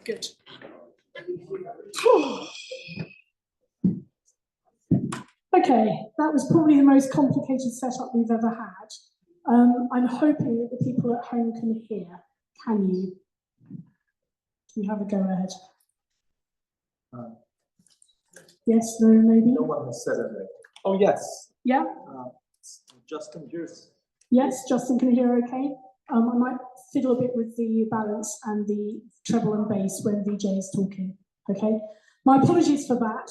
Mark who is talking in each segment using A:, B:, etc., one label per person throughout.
A: Good. Okay, that was probably the most complicated setup we've ever had. I'm hoping that the people at home can hear. Can you? Can you have a go ahead? Yes, no, maybe?
B: No one has said anything. Oh, yes.
A: Yeah?
B: Justin hears.
A: Yes, Justin can hear okay. I might fiddle a bit with the balance and the treble and bass when Vijay is talking, okay? My apologies for that.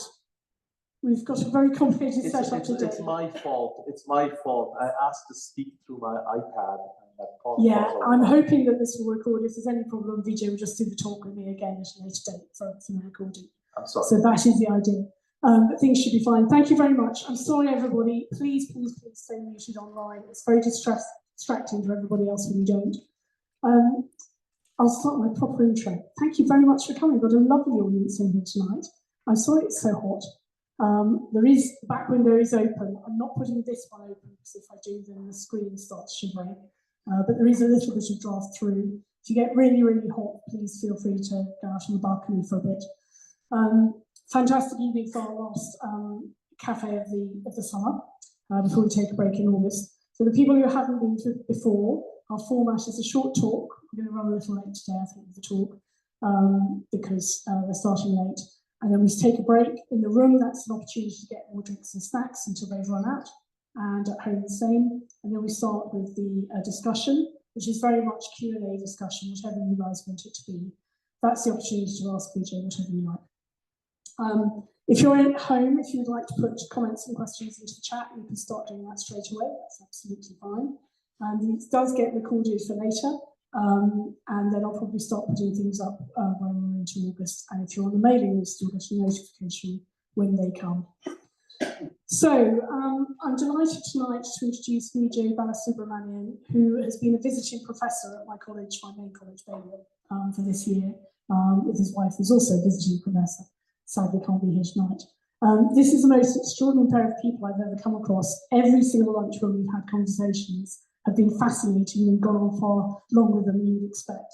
A: We've got a very complicated setup today.
B: It's my fault. It's my fault. I asked to speak through my iPad. And that
A: yeah, I'm hoping that this will record. If there's any problem, Vijay will just do the talk with me again at a later date for the recording.
B: I'm sorry.
A: So that is the idea. But things should be fine. Thank you very much. I'm sorry, everybody. Please, please, please stay muted online. It's very distracting for everybody else when you don't. I'll start my proper intro. Thank you very much for coming. We've got a lovely audience in here tonight. I'm sorry it's so hot. The back window is open. I'm not putting this one open because if I do, then the screen starts shivering. But there is a little bit of draft through. If you get really, really hot, please feel free to go out on the balcony for a bit. Fantastic evening for our last cafe of the summer before we take a break in August. For the people who haven't been to it before, our format is a short talk. We're going to run a little late today, I think, with the talk because we're starting late. And then we take a break in the room. That's an opportunity to get more drinks and snacks until they've run out. And at home the same. And then we start with the discussion, which is very much Q&A discussion, whichever you guys want it to be. That's the opportunity to ask Vijay whatever you like. If you're at home, if you would like to put comments and questions into the chat, you can start doing that straight away. That's absolutely fine. And it does get recorded for later. And then I'll probably start putting things up when we're into August. And if you're on the mailing list, you'll get a notification when they come. So I'm delighted tonight to introduce Vijay Balasubramanian, who has been a visiting professor at my college, my main college, Balliol, for this year, with his wife, who's also a visiting professor. Sadly can't be here tonight. This is the most extraordinary pair of people I've ever come across. Every single lunch when we've had conversations have been fascinating and gone on far longer than you would expect.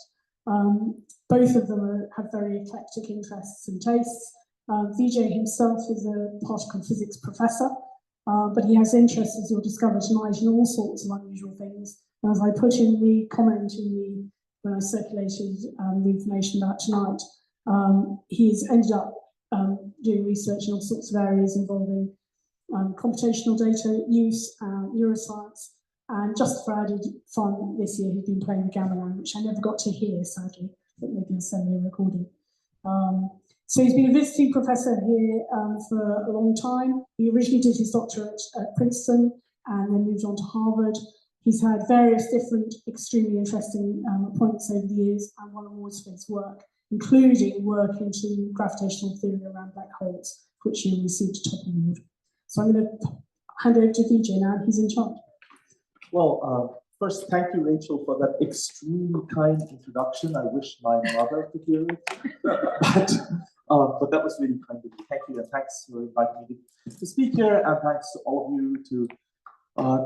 A: Both of them have very eclectic interests and tastes. Vijay himself is a particle physics professor, but he has interests, as you'll discover tonight, in all sorts of unusual things. And as I put in the comment when I circulated the information about tonight, he's ended up doing research in all sorts of areas involving computational data use, neuroscience, and just for added fun this year, he's been playing the gamelan, which I never got to hear, sadly, but maybe he'll send me a recording. So he's been a visiting professor here for a long time. He originally did his doctorate at Princeton and then moved on to Harvard. He's had various different extremely interesting appointments over the years and won awards for his work, including work into gravitational theory around black holes, for which he received a top award. So I'm going to hand over to Vijay now, he's in charge.
B: Well, first, thank you, Rachel, for that extremely kind introduction. I wish my mother could hear it, but that was really kind of you. Thank you, and thanks for inviting me to speak here, and thanks to all of you to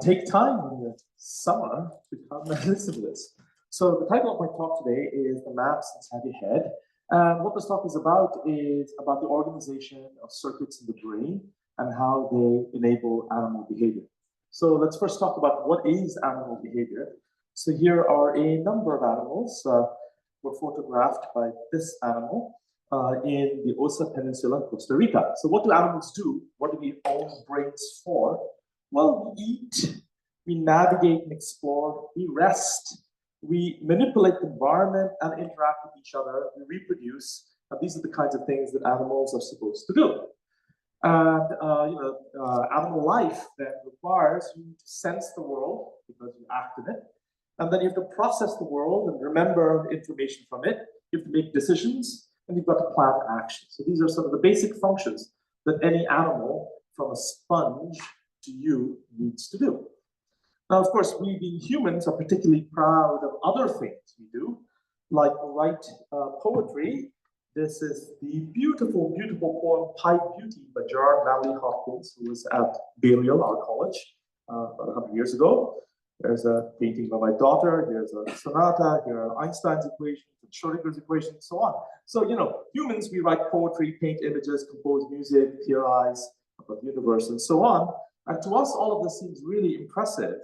B: take time in the summer to come and listen to this. So the title of my talk today is The Maps Inside Your Head. And what this talk is about the organization of circuits in the brain and how they enable animal behavior. So let's first talk about what is animal behavior. So here are a number of animals were photographed by this animal in the Osa Peninsula, Costa Rica. So what do animals do? What do we own brains for? Well, we eat, we navigate and explore, we rest, we manipulate the environment and interact with each other, we reproduce, and these are the kinds of things that animals are supposed to do. And animal life then requires you to sense the world because you act in it, and then you have to process the world and remember information from it. You have to make decisions, and you've got to plan action. So these are some of the basic functions that any animal, from a sponge to you, needs to do. Now, of course, we being humans are particularly proud of other things we do, like write poetry. This is the beautiful, beautiful poem Pied Beauty by Gerard Manley Hopkins, who was at Balliol, our college, about 100 years ago. There's a painting by my daughter. Here's a sonata. Here are Einstein's equations, Schrödinger's equations, and so on. So, humans, we write poetry, paint images, compose music, theorize about the universe, and so on. And to us, all of this seems really impressive.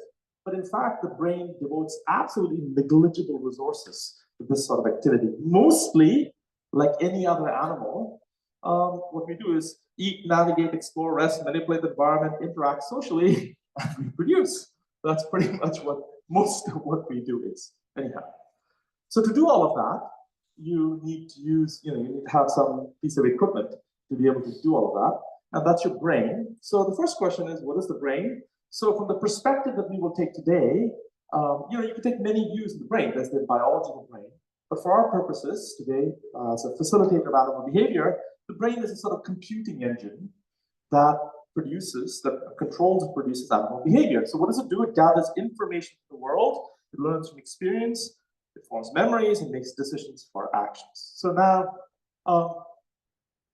B: But in fact, the brain devotes absolutely negligible resources to this sort of activity. Mostly, like any other animal, what we do is eat, navigate, explore, rest, manipulate the environment, interact socially, and reproduce. That's pretty much what most of what we do is. Anyhow, so to do all of that, you need to use, you need to have some piece of equipment to be able to do all of that. And that's your brain. So the first question is, what is the brain? So from the perspective that we will take today, you can take many views of the brain. There's the biology of the brain. But for our purposes today, as a facilitator of animal behavior, the brain is a sort of computing engine that controls and produces animal behavior. So what does it do? It gathers information from the world, it learns from experience, it forms memories, and makes decisions for actions. So now,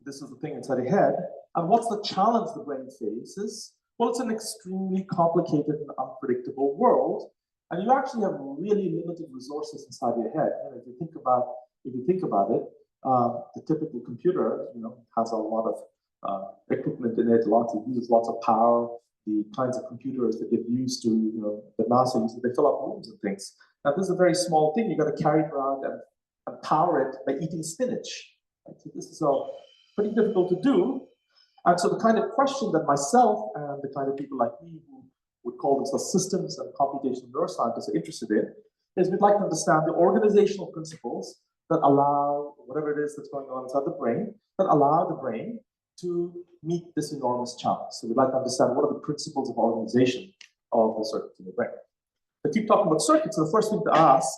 B: this is the thing inside the head. And what's the challenge the brain faces? Well, it's an extremely complicated and unpredictable world. And you actually have really limited resources inside your head. If you think about it, the typical computer, has a lot of equipment in it, uses lots of power. The kinds of computers that get used to, the NASA uses, they fill up rooms and things. Now, this is a very small thing. You got to carry it around and power it by eating spinach. Right? So this is all pretty difficult to do. And so the kind of question that myself and the kind of people like me who would call themselves systems and computational neuroscientists are interested in is we'd like to understand the organizational principles that allow whatever it is that's going on inside the brain, that allow the brain to meet this enormous challenge. So we'd like to understand what are the principles of organization of the circuits in the brain. I keep talking about circuits, so the first thing to ask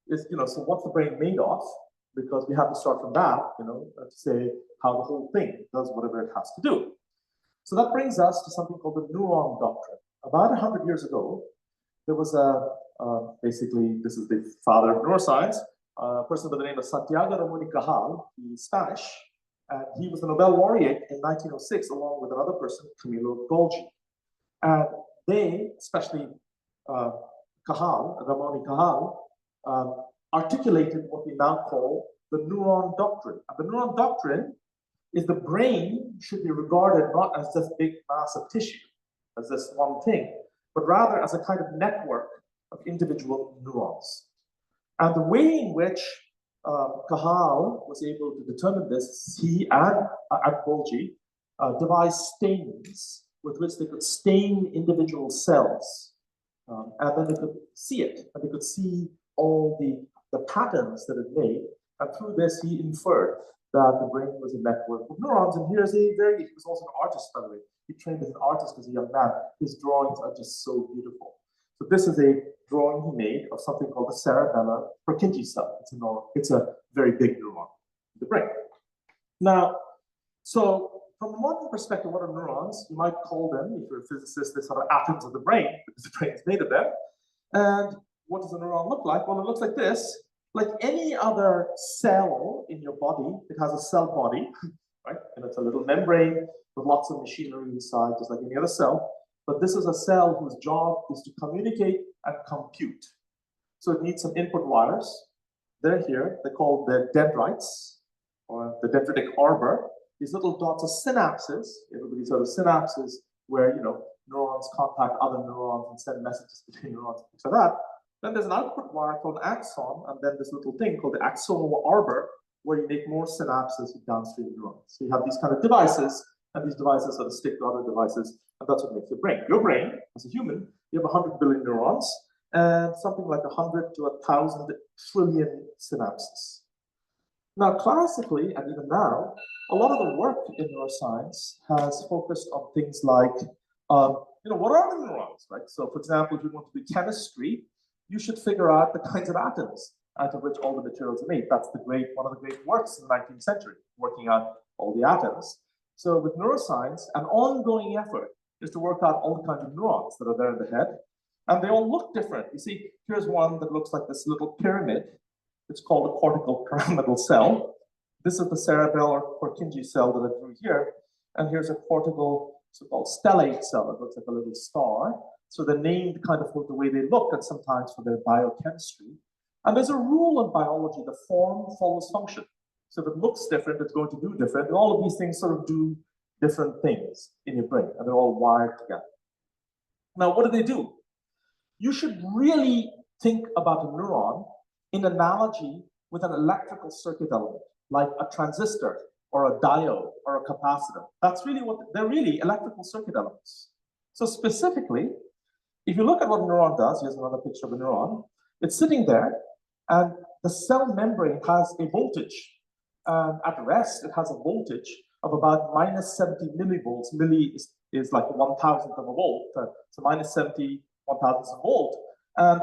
B: is, so what's the brain made of? Because we have to start from that, to say how the whole thing does whatever it has to do. So that brings us to something called the neuron doctrine. About 100 years ago, there was basically, this is the father of neuroscience, a person by the name of Santiago Ramon y Cajal. He's Spanish, and he was the Nobel laureate in 1906, along with another person, Camilo Golgi. And they, especially Ramon y Cajal, articulated what we now call the neuron doctrine. And the neuron doctrine is the brain should be regarded not as this big mass of tissue, as this one thing, but rather as a kind of network of individual neurons. And the way in which Cajal was able to determine this, he and Golgi devised stains with which they could stain individual cells. And then they could see it, and they could see all the patterns that it made. And through this, he inferred that the brain was a network of neurons. And here's he was also an artist, by the way. He trained as an artist as a young man. His drawings are just so beautiful. So this is a drawing he made of something called the cerebellar Purkinje cell. It's a very big neuron in the brain. Now, so from a modern perspective, what are neurons? You might call them, if you're a physicist, they're sort of atoms of the brain, because the brain is made of them. And what does a neuron look like? Well, it looks like this. Like any other cell in your body, it has a cell body, right? And it's a little membrane with lots of machinery inside, just like any other cell. But this is a cell whose job is to communicate and compute. So it needs some input wires. They're here. They're called the dendrites, or the dendritic arbor. These little dots are synapses. Everybody's heard of synapses, where neurons contact other neurons and send messages between neurons, things like that. Then there's an output wire called an axon, and then this little thing called the axonal arbor, where you make more synapses with downstream neurons. So you have these kind of devices, and these devices sort of stick to other devices, and that's what makes your brain. Your brain, as a human, you have 100 billion neurons, and something like 100 to 1,000 trillion synapses. Now, classically, and even now, a lot of the work in neuroscience has focused on things like, what are the neurons, right? So, for example, if you want to do chemistry, you should figure out the kinds of atoms out of which all the materials are made. That's one of the great works in the 19th century, working out all the atoms. So with neuroscience, an ongoing effort is to work out all the kinds of neurons that are there in the head. And they all look different. You see, here's one that looks like this little pyramid. It's called a cortical pyramidal cell. This is the cerebellar Purkinje cell that I drew here. And here's a cortical so-called stellate cell that looks like a little star. So they're named kind of for the way they look and sometimes for their biochemistry. And there's a rule in biology, the form follows function. So if it looks different, it's going to do different. And all of these things sort of do different things in your brain, and they're all wired together. Now, what do? You should really think about a neuron in analogy with an electrical circuit element, like a transistor or a diode or a capacitor. That's really what they're really electrical circuit elements. So specifically, if you look at what a neuron does, here's another picture of a neuron. It's sitting there, and the cell membrane has a voltage. At rest, it has a voltage of about minus 70 millivolts. Milli is like 1,000th of a volt, so minus 70 1,000th of a volt. And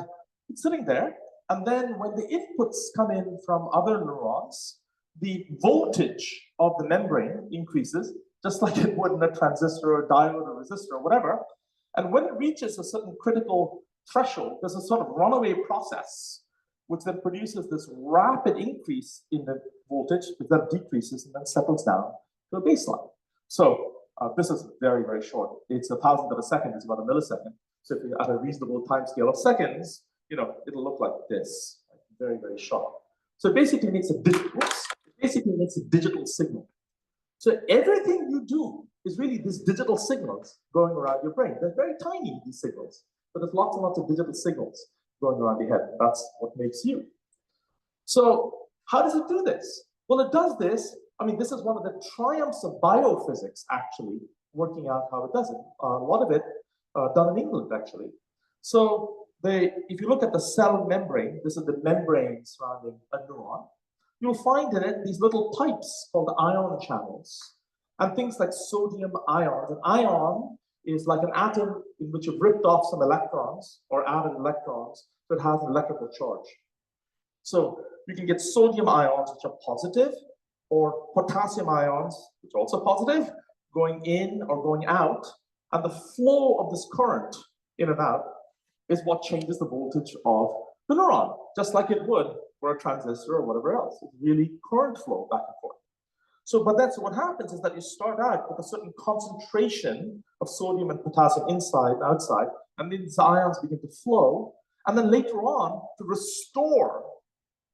B: it's sitting there, and then when the inputs come in from other neurons, the voltage of the membrane increases, just like it would in a transistor or diode or resistor or whatever. And when it reaches a certain critical threshold, there's a sort of runaway process, which then produces this rapid increase in the voltage, which then decreases and then settles down to a baseline. So this is very, very short. It's 1,000th of a second, it's about a millisecond. So if you're at a reasonable time scale of seconds, it'll look like this, like very, very short. So it basically makes a digital signal. So everything you do is really these digital signals going around your brain. They're very tiny, these signals, but there's lots and lots of digital signals going around your head. That's what makes you. So how does it do this? Well, it does this. I mean, this is one of the triumphs of biophysics, actually, working out how it does it. A lot of it done in England, actually. So if you look at the cell membrane, this is the membrane surrounding a neuron, you'll find in it these little pipes called ion channels, and things like sodium ions. An ion is like an atom in which you've ripped off some electrons or added electrons, so it has an electrical charge. So you can get sodium ions, which are positive, or potassium ions, which are also positive, going in or going out. And the flow of this current in and out is what changes the voltage of the neuron, just like it would for a transistor or whatever else. It's really current flow back and forth. So, but that's what happens is that you start out with a certain concentration of sodium and potassium inside and outside, and then these ions begin to flow. And then later on, to restore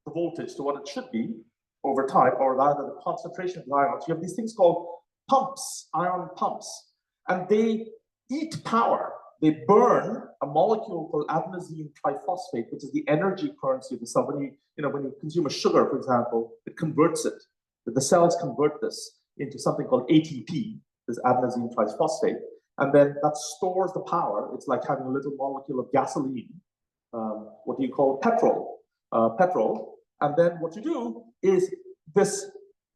B: the voltage to what it should be over time, or rather the concentration of the ions, you have these things called pumps, ion pumps, and they eat power. They burn a molecule called adenosine triphosphate, which is the energy currency of the cell. When you consume a sugar, for example, it converts it. The cells convert this into something called ATP, this adenosine triphosphate, and then that stores the power. It's like having a little molecule of gasoline, what you call petrol. And then what you do is this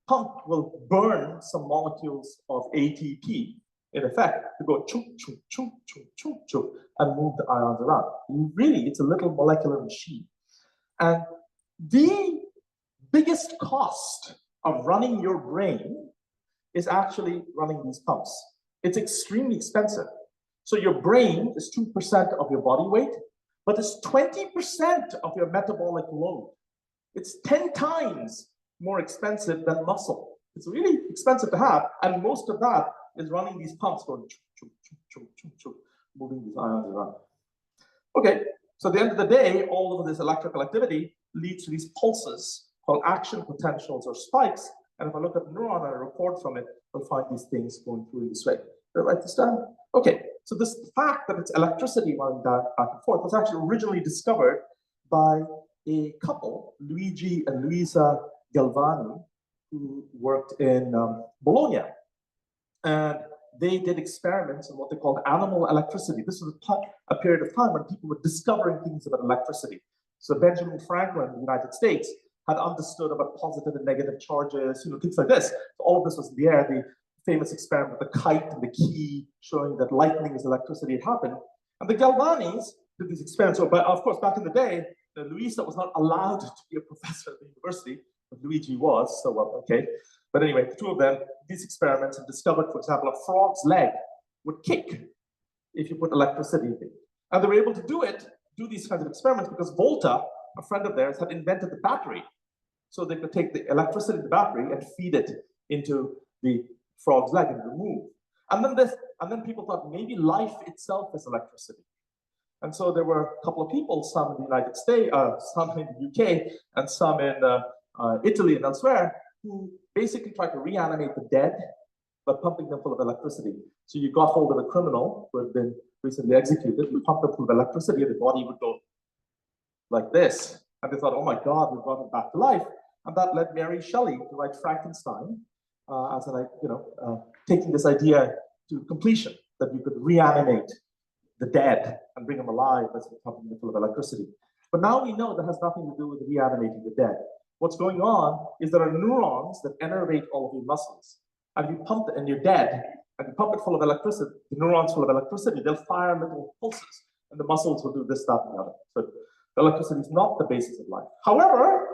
B: pump will burn some molecules of ATP, in effect, to go choo, choo, choo, choo, choo, choo, and move the ions around. Really, it's a little molecular machine. And the biggest cost of running your brain is actually running these pumps. It's extremely expensive. So your brain is 2% of your body weight, but it's 20% of your metabolic load. It's 10 times more expensive than muscle. It's really expensive to have, and most of that is running these pumps going choo, choo, choo, choo, choo, choo, moving these ions around. Okay, so at the end of the day, all of this electrical activity leads to these pulses called action potentials or spikes. And if I look at the neuron and I record from it, I'll find these things going through this way. Did I write this down? Okay, so this fact that it's electricity running back and forth was actually originally discovered by a couple, Luigi and Luisa Galvani, who worked in Bologna. And they did experiments on what they called animal electricity. This was a period of time when people were discovering things about electricity. So Benjamin Franklin in the United States had understood about positive and negative charges, things like this. So all of this was in the air. The famous experiment with the kite and the key showing that lightning is electricity had happened. And the Galvanis did these experiments. But of course, back in the day, Luisa was not allowed to be a professor at the university, but Luigi was, so okay. But anyway, the two of them did these experiments and discovered, for example, a frog's leg would kick if you put electricity in it. And they were able to do these kinds of experiments because Volta, a friend of theirs, had invented the battery. So they could take the electricity in the battery and feed it into the frog's leg and remove. And then people thought maybe life itself is electricity. And so there were a couple of people, some in the United States, some in the UK, and some in Italy and elsewhere, who basically tried to reanimate the dead by pumping them full of electricity. So you got hold of a criminal who had been recently executed, you pumped them full of electricity, and the body would go like this. And they thought, oh my God, we brought it back to life. And that led Mary Shelley to write Frankenstein as taking this idea to completion, that you could reanimate the dead and bring them alive by pumping them full of electricity. But now we know that has nothing to do with reanimating the dead. What's going on is there are neurons that innervate all of your muscles. And you pump it, and you're dead, and you pump it full of electricity, the neurons full of electricity, they'll fire little pulses, and the muscles will do this, that, and the other. So the electricity is not the basis of life. However,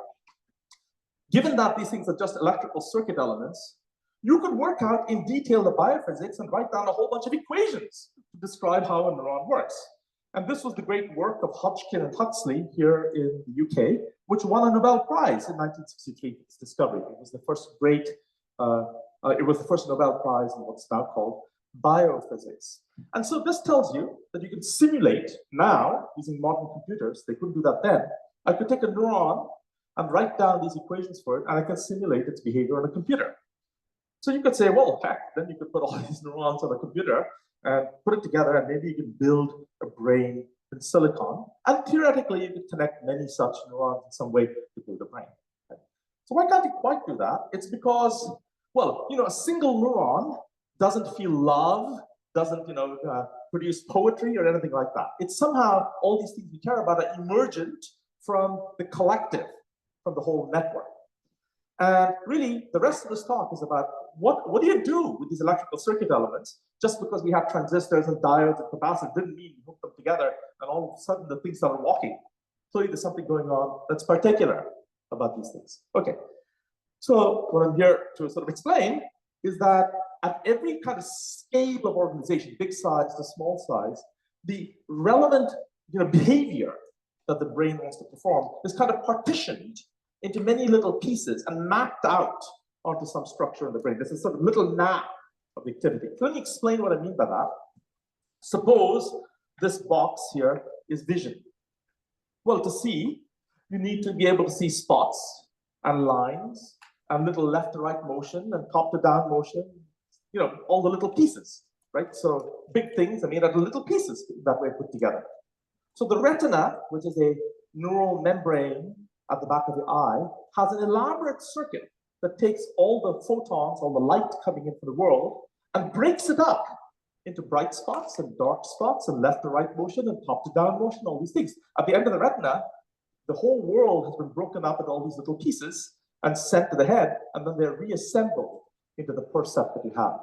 B: given that these things are just electrical circuit elements, you could work out in detail the biophysics and write down a whole bunch of equations to describe how a neuron works. And this was the great work of Hodgkin and Huxley here in the UK, which won a Nobel Prize in 1963 for its discovery. It was the first great, it was the first Nobel Prize in what's now called biophysics. And so this tells you that you can simulate now using modern computers. They couldn't do that then. I could take a neuron and write down these equations for it, and I can simulate its behavior on a computer. So you could say, well, heck, then you could put all these neurons on a computer and put it together, and maybe you can build a brain in silicon. And theoretically, you could connect many such neurons in some way to build a brain. Okay. So why can't you quite do that? It's because, well, a single neuron doesn't feel love, doesn't, produce poetry or anything like that. It's somehow all these things we care about are emergent from the collective, from the whole network. And really, the rest of this talk is about what do you do with these electrical circuit elements? Just because we have transistors and diodes and capacitors didn't mean you hook them together and all of a sudden the things started walking. Clearly, there's something going on that's particular about these things. Okay, so what I'm here to sort of explain is that at every kind of scale of organization, big size to small size, the relevant behavior that the brain wants to perform is kind of partitioned into many little pieces and mapped out onto some structure in the brain. This is sort of little nav of the activity. So let me explain what I mean by that. Suppose this box here is vision. Well, to see, you need to be able to see spots and lines and little left to right motion and top to down motion, all the little pieces, right? So big things are made out of little pieces that way put together. So the retina, which is a neural membrane at the back of the eye, has an elaborate circuit that takes all the photons, all the light coming into the world, and breaks it up into bright spots and dark spots and left to right motion and top to down motion, all these things. At the end of the retina, the whole world has been broken up into all these little pieces and sent to the head, and then they're reassembled into the percept that you have.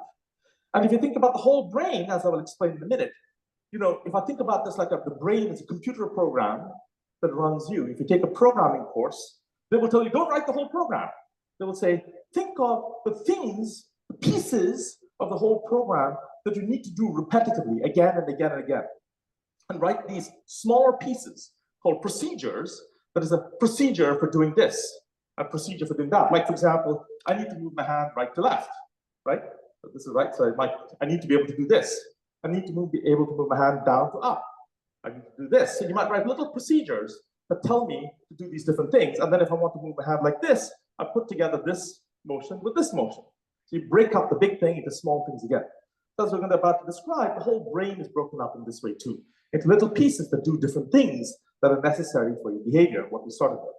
B: And if you think about the whole brain, as I will explain in a minute, if I think about this like the brain is a computer program that runs you. If you take a programming course, they will tell you, don't write the whole program. They will say, think of the things, the pieces of the whole program that you need to do repetitively again and again and again. And write these smaller pieces called procedures. That is a procedure for doing this, a procedure for doing that. Like, for example, I need to move my hand right to left, right? So this is right, so I need to be able to do this. I need to be able to move my hand down to up. I need to do this. So you might write little procedures that tell me to do these different things. And then if I want to move my hand like this, I put together this motion with this motion. So you break up the big thing into small things again. So as we're about to describe, the whole brain is broken up in this way too. Into little pieces that do different things that are necessary for your behavior, what we started with.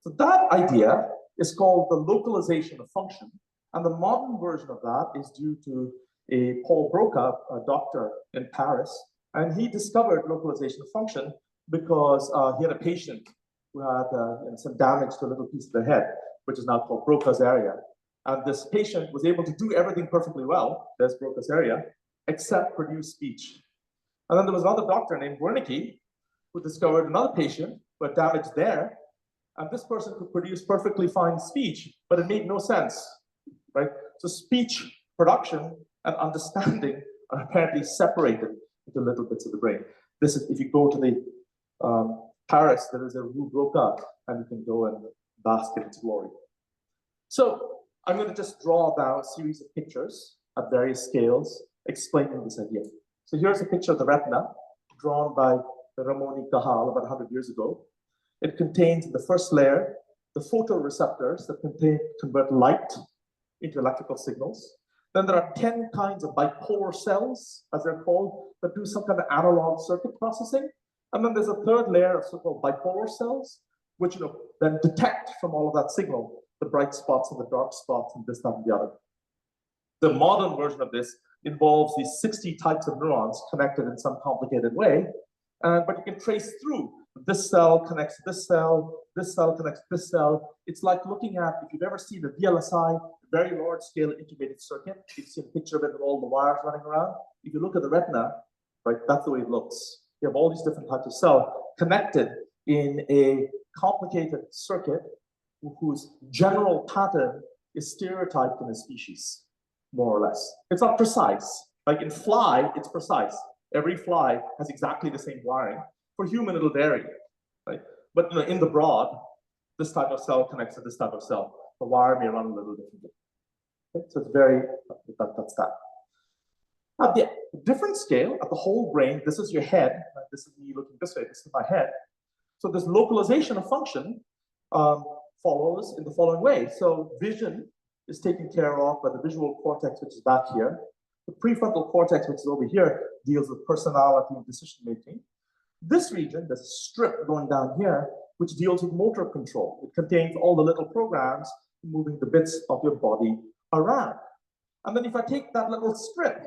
B: So that idea is called the localization of function. And the modern version of that is due to a Paul Broca, a doctor in Paris. And he discovered localization of function because he had a patient who had some damage to a little piece of the head, which is now called Broca's area. And this patient was able to do everything perfectly well, there's Broca's area, except produce speech. And then there was another doctor named Wernicke who discovered another patient who had damage there. And this person could produce perfectly fine speech, but it made no sense, right? So speech production and understanding are apparently separated into little bits of the brain. This is, if you go to the Paris, there is a Rue Broca, and you can go and bask in its glory. So I'm going to just draw now a series of pictures at various scales explaining this idea. So here's a picture of the retina, drawn by Ramon y Cajal about 100 years ago. It contains in the first layer the photoreceptors that convert light into electrical signals. Then there are 10 kinds of bipolar cells, as they're called, that do some kind of analog circuit processing. And then there's a third layer of so-called bipolar cells, which then detect from all of that signal the bright spots and the dark spots and this, that, and the other. The modern version of this involves these 60 types of neurons connected in some complicated way, but you can trace through. This cell connects to this cell connects to this cell. It's like looking at, if you've ever seen the VLSI, very large scale integrated circuit, you've seen a picture of it with all the wires running around. If you look at the retina, right, that's the way it looks. You have all these different types of cells connected in a complicated circuit whose general pattern is stereotyped in a species, more or less. It's not precise. Like in fly, it's precise. Every fly has exactly the same wiring. For human, it'll vary, right? But in the broad, this type of cell connects to this type of cell. The wire may run a little differently. Okay? So it's very, that's that. At the different scale, at the whole brain, this is your head. This is me looking this way, this is my head. So this localization of function follows in the following way. So vision is taken care of by the visual cortex, which is back here. The prefrontal cortex, which is over here, deals with personality and decision making. This region, there's a strip going down here, which deals with motor control. It contains all the little programs moving the bits of your body around. And then if I take that little strip,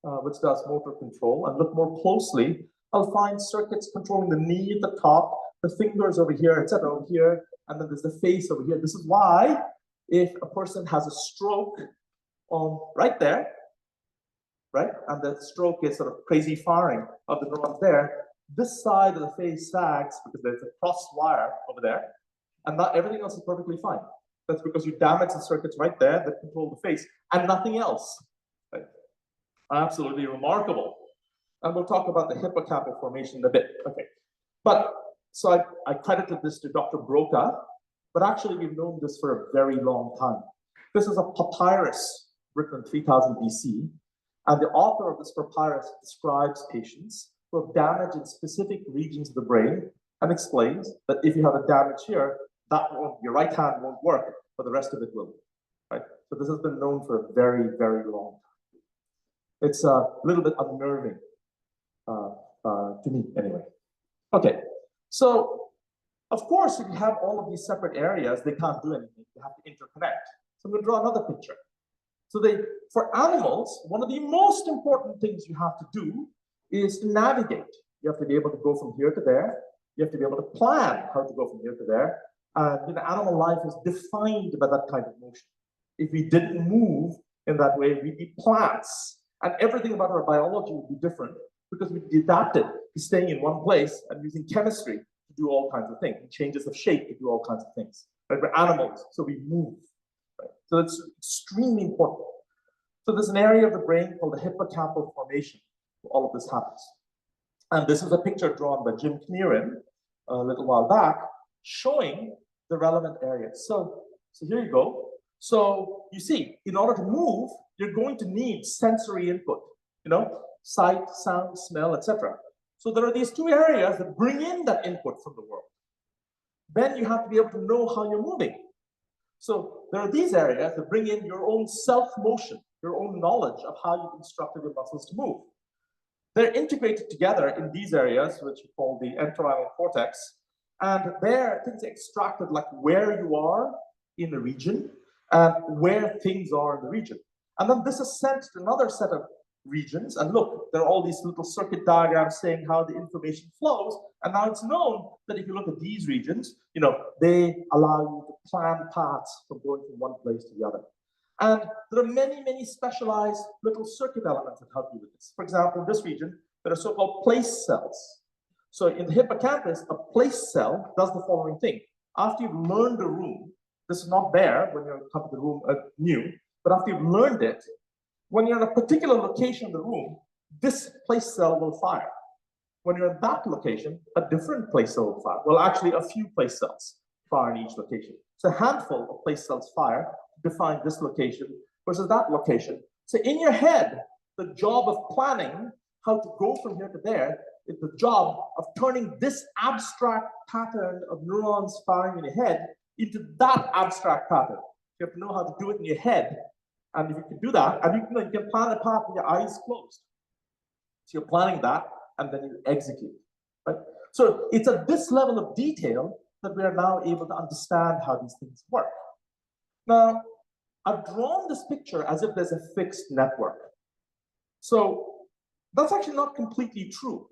B: which does motor control, and look more closely, I'll find circuits controlling the knee at the top, the fingers over here, etc. over here, and then there's the face over here. This is why if a person has a stroke on right there, right, and the stroke is sort of crazy firing of the neurons there, this side of the face sags because there's a cross wire over there, and not everything else is perfectly fine. That's because you damage the circuits right there that control the face and nothing else. Right? Absolutely remarkable. And we'll talk about the hippocampal formation in a bit. Okay. But so I credited this to Dr. Broca, but actually we've known this for a very long time. This is a papyrus written in 3000 BC, and the author of this papyrus describes patients who have damage in specific regions of the brain and explains that if you have a damage here, that won't, your right hand won't work, but the rest of it will. Right? So this has been known for a very, very long time. It's a little bit unnerving to me, anyway. Okay, so of course, if you have all of these separate areas, they can't do anything. They have to interconnect. So I'm going to draw another picture. So for animals, one of the most important things you have to do is to navigate. You have to be able to go from here to there. You have to be able to plan how to go from here to there. And animal life is defined by that kind of motion. If we didn't move in that way, we'd be plants. And everything about our biology would be different because we'd be adapted to staying in one place and using chemistry to do all kinds of things, and changes of shape to do all kinds of things. Right? We're animals, so we move. Right? So it's extremely important. So there's an area of the brain called the hippocampal formation where all of this happens. And this is a picture drawn by Jim Knierin a little while back, showing the relevant areas. So here you go. So you see, in order to move, you're going to need sensory input, sight, sound, smell, etc. So there are these two areas that bring in that input from the world. Then you have to be able to know how you're moving. So there are these areas that bring in your own self-motion, your own knowledge of how you constructed your muscles to move. They're integrated together in these areas, which we call the entorhinal cortex. And there, things are extracted like where you are in the region and where things are in the region. And then this is sent to another set of regions. And look, there are all these little circuit diagrams saying how the information flows. And now it's known that if you look at these regions, they allow you to plan paths from going from one place to the other. And there are many, many specialized little circuit elements that help you with this. For example, in this region, there are so-called place cells. So in the hippocampus, a place cell does the following thing. After you've learned a room, this is not there when you come to the room new, but after you've learned it, when you're in a particular location in the room, this place cell will fire. When you're in that location, a different place cell will fire. Well, actually, a few place cells fire in each location. So a handful of place cells fire to define this location versus that location. So in your head, the job of planning how to go from here to there the job of turning this abstract pattern of neurons firing in your head into that abstract pattern. You have to know how to do it in your head. And if you can do that, and you can plan a path with your eyes closed. So you're planning that, and then you execute. Right? So it's at this level of detail that we are now able to understand how these things work. Now, I've drawn this picture as if there's a fixed network. So that's actually not completely true.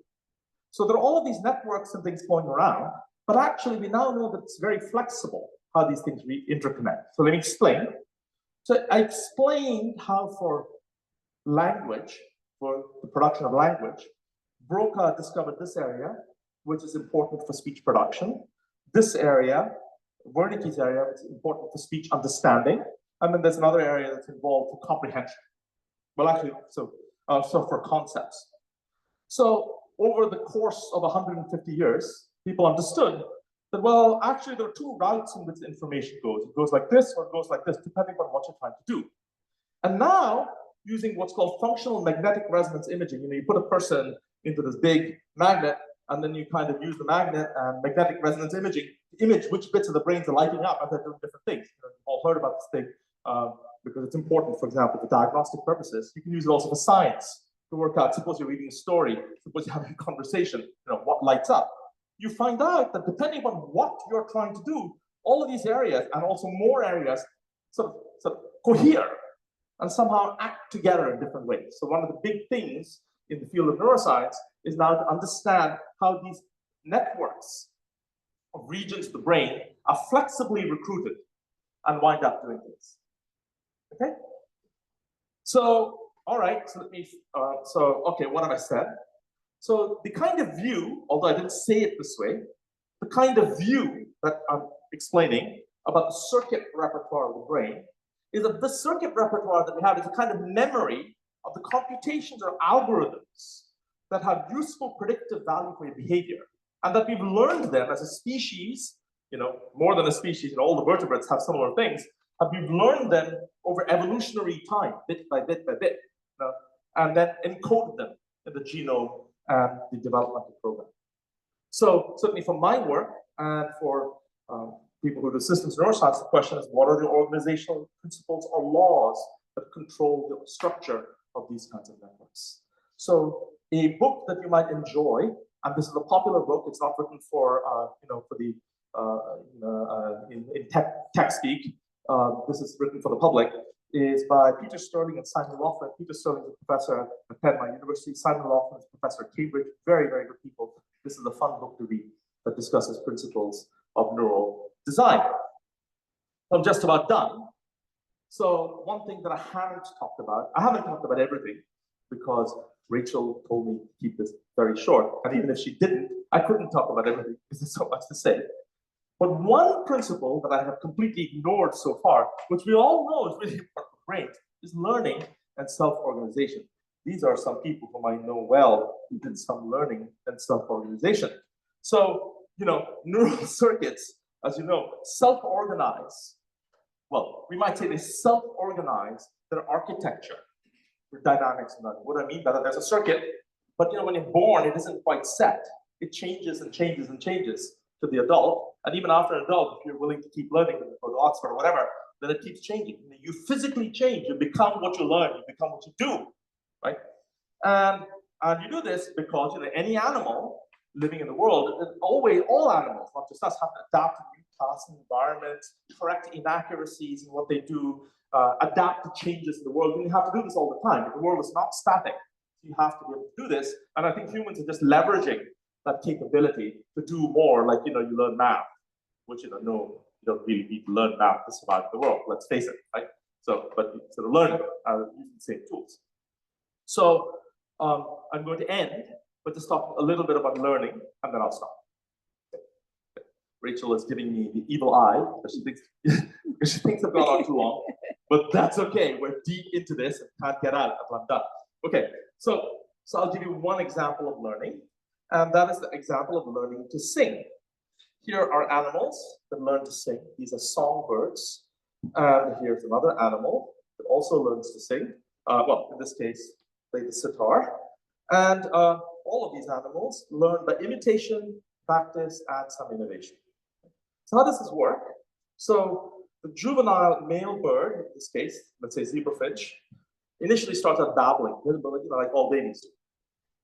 B: So there are all of these networks and things going around, but actually we now know that it's very flexible how these things interconnect. So let me explain. So I explained how for language, for the production of language, Broca discovered this area, which is important for speech production. This area, Wernicke's area, is important for speech understanding. And then there's another area that's involved for comprehension. Well, actually, so for concepts. So over the course of 150 years, people understood that, well, actually there are two routes in which the information goes. It goes like this or it goes like this, depending on what you're trying to do. And now, using what's called functional magnetic resonance imaging, you know, you put a person into this big magnet, and then you kind of use the magnet and magnetic resonance imaging to image which bits of the brains are lighting up as they're doing different things. You know, you've all heard about this thing because it's important, for example, for diagnostic purposes. You can use it also for science to work out, suppose you're reading a story, suppose you're having a conversation, you know, what lights up. You find out that depending on what you're trying to do, all of these areas and also more areas sort of cohere and somehow act together in different ways. So one of the big things in the field of neuroscience is now to understand how these networks of regions of the brain are flexibly recruited and wind up doing things. Okay? So, all right, so let me, okay, what have I said? So the kind of view, although I didn't say it this way, the kind of view that I'm explaining about the circuit repertoire of the brain is that this circuit repertoire that we have is a kind of memory of the computations or algorithms that have useful predictive value for your behavior, and that we've learned them as a species, you know, more than a species, you know, all the vertebrates have similar things, and we've learned them over evolutionary time, bit by bit by bit, you know, and then encoded them in the genome and the developmental program. So certainly for my work and for people who do systems neuroscience, the question is, what are the organizational principles or laws that control the structure of these kinds of networks? So a book that you might enjoy, and this is a popular book, it's not written for, you know, for the, in tech speak, this is written for the public, is by Peter Sterling and Simon Laughlin. Peter Sterling is a professor at Penn University. Simon Laughlin is a professor at Cambridge. Very, very good people. This is a fun book to read that discusses principles of neural design. I'm just about done. So one thing that I haven't talked about everything because Rachel told me to keep this very short. And even if she didn't, I couldn't talk about everything because there's so much to say. But one principle that I have completely ignored so far, which we all know is really important for brains, is learning and self-organization. These are some people whom I know well who did some learning and self-organization. So, you know, neural circuits, as you know, self-organize. Well, we might say they self-organize their architecture, their dynamics. And what I mean by that, there's a circuit, but you know, when you're born, it isn't quite set. It changes and changes and changes to the adult. And even after an adult, if you're willing to keep learning, go to Oxford or whatever, then it keeps changing. You physically change. You become what you learn. You become what you do, right? And you do this because, you know, any animal living in the world, always, all animals, not just us, have to adapt to new tasks and environments, correct inaccuracies in what they do, adapt to changes in the world. You have to do this all the time. The world is not static. You have to be able to do this. And I think humans are just leveraging that capability to do more, like, you know, you learn math, which, you know, no, you don't really need to learn math to survive the world, let's face it, right? So, but you sort of learn using the same tools. So I'm going to end, but just talk a little bit about learning, and then I'll stop. Okay. Rachel is giving me the evil eye, because she thinks I've gone on too long, but that's okay. We're deep into this and can't get out until I'm done. Okay, so I'll give you one example of learning, and that is the example of learning to sing. Here are animals that learn to sing. These are songbirds. And here's another animal that also learns to sing. Well, in this case, play the sitar. And all of these animals learn by imitation, practice, and some innovation. So how does this work? So the juvenile male bird, in this case, let's say zebra finch, initially starts out babbling, like all babies do.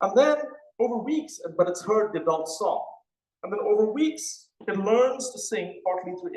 B: And then over weeks, but it's heard the adult song. And then over weeks, it learns to sing partly through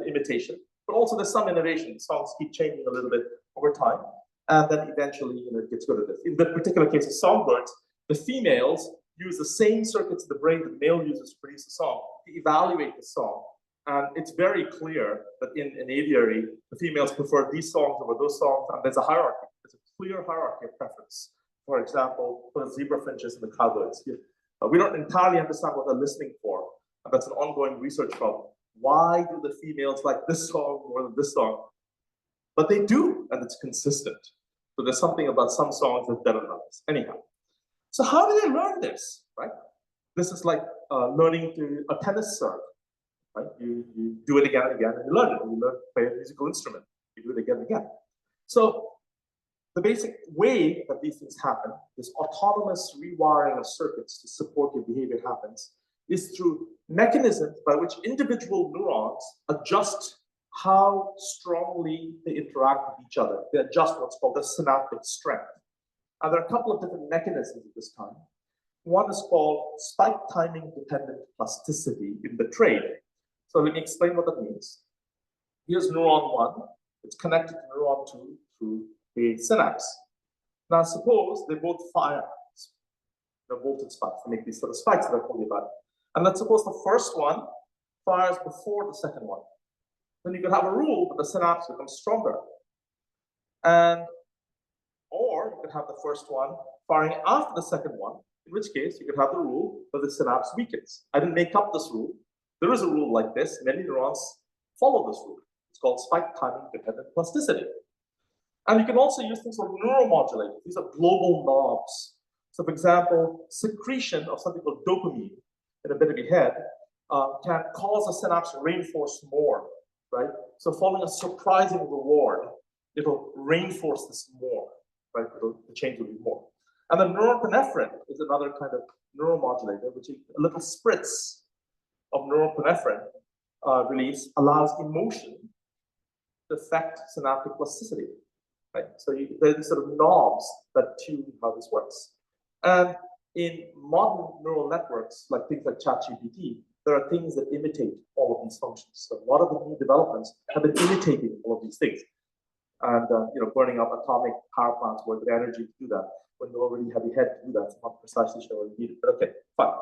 B: imitation, but also there's some innovation. Songs keep changing a little bit over time. And then eventually, it gets good at it. In the particular case of songbirds, the females use the same circuits in the brain that the male uses to produce the song to evaluate the song. And it's very clear that in an aviary, the females prefer these songs over those songs, and there's a hierarchy. There's a clear hierarchy of preference. For example, for the zebra finches and the cowbirds. We don't entirely understand what they're listening for, and that's an ongoing research problem. Why do the females like this song more than this song? But they do, and it's consistent. So there's something about some songs that's better than others. Anyhow, so how do they learn this, right? This is like learning to a tennis serve, right? You do it again and again, and you learn it. You learn to play a musical instrument. You do it again and again. So the basic way that these things happen, this autonomous rewiring of circuits to support your behavior happens, is through mechanisms by which individual neurons adjust how strongly they interact with each other. They adjust what's called the synaptic strength. And there are a couple of different mechanisms at this time. One is called spike timing dependent plasticity in the trade. So let me explain what that means. Here's neuron 1. It's connected to neuron 2 through a synapse. Now suppose they both fire. They're voltage spikes. They make these sort of spikes that I told you about. And let's suppose the first one fires before the second one. Then you could have a rule that the synapse becomes stronger. Or you could have the first one firing after the second one, in which case you could have the rule that the synapse weakens. I didn't make up this rule. There is a rule like this. Many neurons follow this rule. It's called spike timing dependent plasticity. And you can also use things like neuromodulators. These are global knobs. So for example, secretion of something called dopamine in a bit of your head can cause a synapse to reinforce more, right? So following a surprising reward, it'll reinforce this more, right? The change will be more. And then norepinephrine is another kind of neuromodulator, which is a little spritz of norepinephrine release allows emotion to affect synaptic plasticity, right? So there's these sort of knobs that tune how this works. And in modern neural networks, like things like ChatGPT, there are things that imitate all of these functions. So a lot of the new developments have been imitating all of these things. And burning up atomic power plants worth of energy to do that when you already have your head to do that. It's not precisely sure what you need. But okay, fine.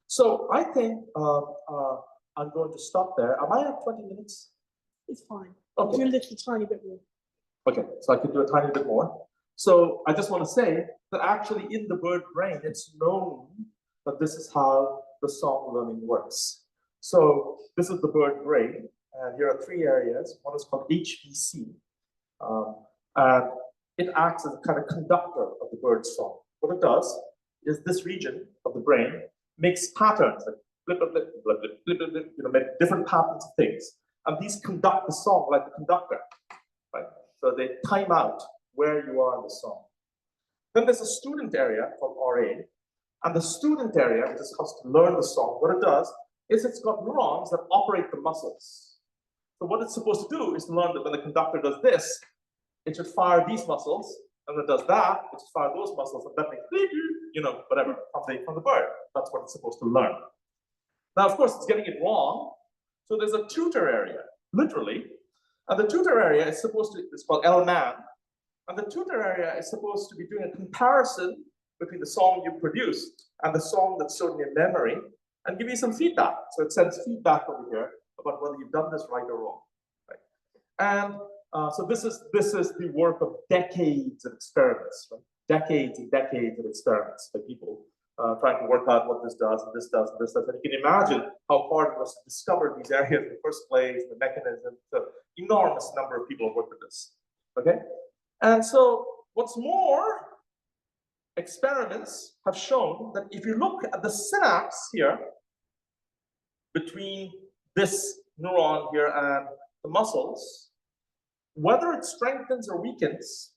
B: So I think I'm going to stop there. Am I at 20 minutes?
A: It's fine.
B: Okay.
A: Do a little tiny bit more.
B: Okay, so I can do a tiny bit more. So I just want to say that actually in the bird brain, it's known that this is how the song learning works. So this is the bird brain, and here are 3 areas. One is called HBC, and it acts as a kind of conductor of the bird's song. What it does is this region of the brain makes patterns, like blip, blip, blip, blip, blip, blip, blip, make different patterns of things. And these conduct the song like a conductor, right? So they time out where you are in the song. Then there's a student area called RA, and the student area, which is supposed to learn the song, what it does is it's got neurons that operate the muscles. So what it's supposed to do is to learn that when the conductor does this, it should fire these muscles, and when it does that, it should fire those muscles, and that makes, whatever, from the bird. That's what it's supposed to learn. Now, of course, it's getting it wrong. So there's a tutor area, literally, and the tutor area is supposed to, it's called LMAN, and the tutor area is supposed to be doing a comparison between the song you produced and the song that's stored in your memory, and give you some feedback. So it sends feedback over here about whether you've done this right or wrong. Right? And so this is the work of decades of experiments, right? Decades and decades of experiments by people trying to work out what this does and this does and this does. And you can imagine how hard it was to discover these areas in the first place, the mechanism. The enormous number of people have worked with this. Okay, and so what's more, experiments have shown that if you look at the synapse here between this neuron here and the muscles, whether it strengthens or weakens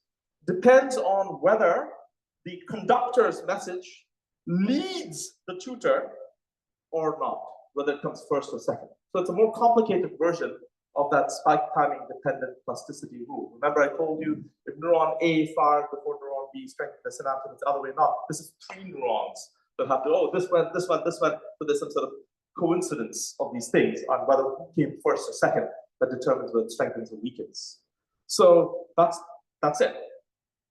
B: depends on whether the conductor's message leads the tutor or not, whether it comes first or second. So it's a more complicated version of that spike timing dependent plasticity rule. Remember, I told you if neuron A fires before neuron B strengthens the synapse, and it's the other way not. This is 3 neurons that have to, oh, this one, this one, this one. So there's some sort of coincidence of these things on whether who came first or second that determines whether it strengthens or weakens. So that's it.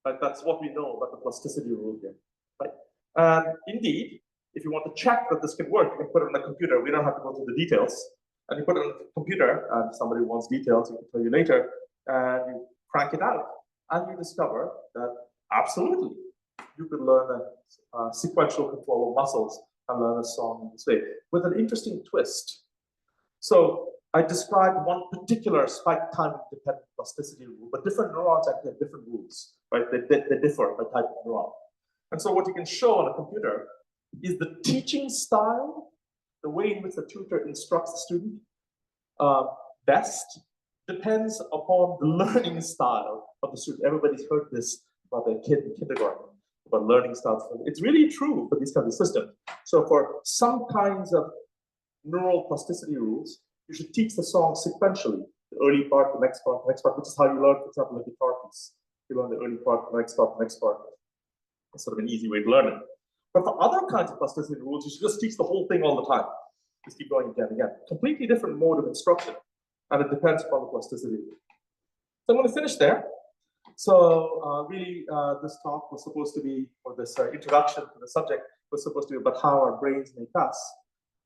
B: Right? That's what we know about the plasticity rule here. Right? And indeed, if you want to check that this can work, you can put it on a computer. We don't have to go through the details. And you put it on a computer, and if somebody wants details, you can tell you later, and you crank it out. And you discover that absolutely, you could learn a sequential control of muscles and learn a song in this way, with an interesting twist. So I described one particular spike time dependent plasticity rule, but different neurons actually have different rules, right? They differ by type of neuron. And so what you can show on a computer is the teaching style, the way in which the tutor instructs the student best depends upon the learning style of the student. Everybody's heard this about their kid in kindergarten, about learning styles. It's really true for these kinds of systems. So for some kinds of neural plasticity rules, you should teach the song sequentially. The early part, the next part, the next part, which is how you learn, for example, a guitar piece. You learn the early part, the next part, the next part. It's sort of an easy way to learn it. But for other kinds of plasticity rules, you should just teach the whole thing all the time. Just keep going again and again. Completely different mode of instruction, and it depends upon the plasticity. So I'm going to finish there. So really, this talk was supposed to be, or this introduction to the subject was supposed to be about how our brains make us.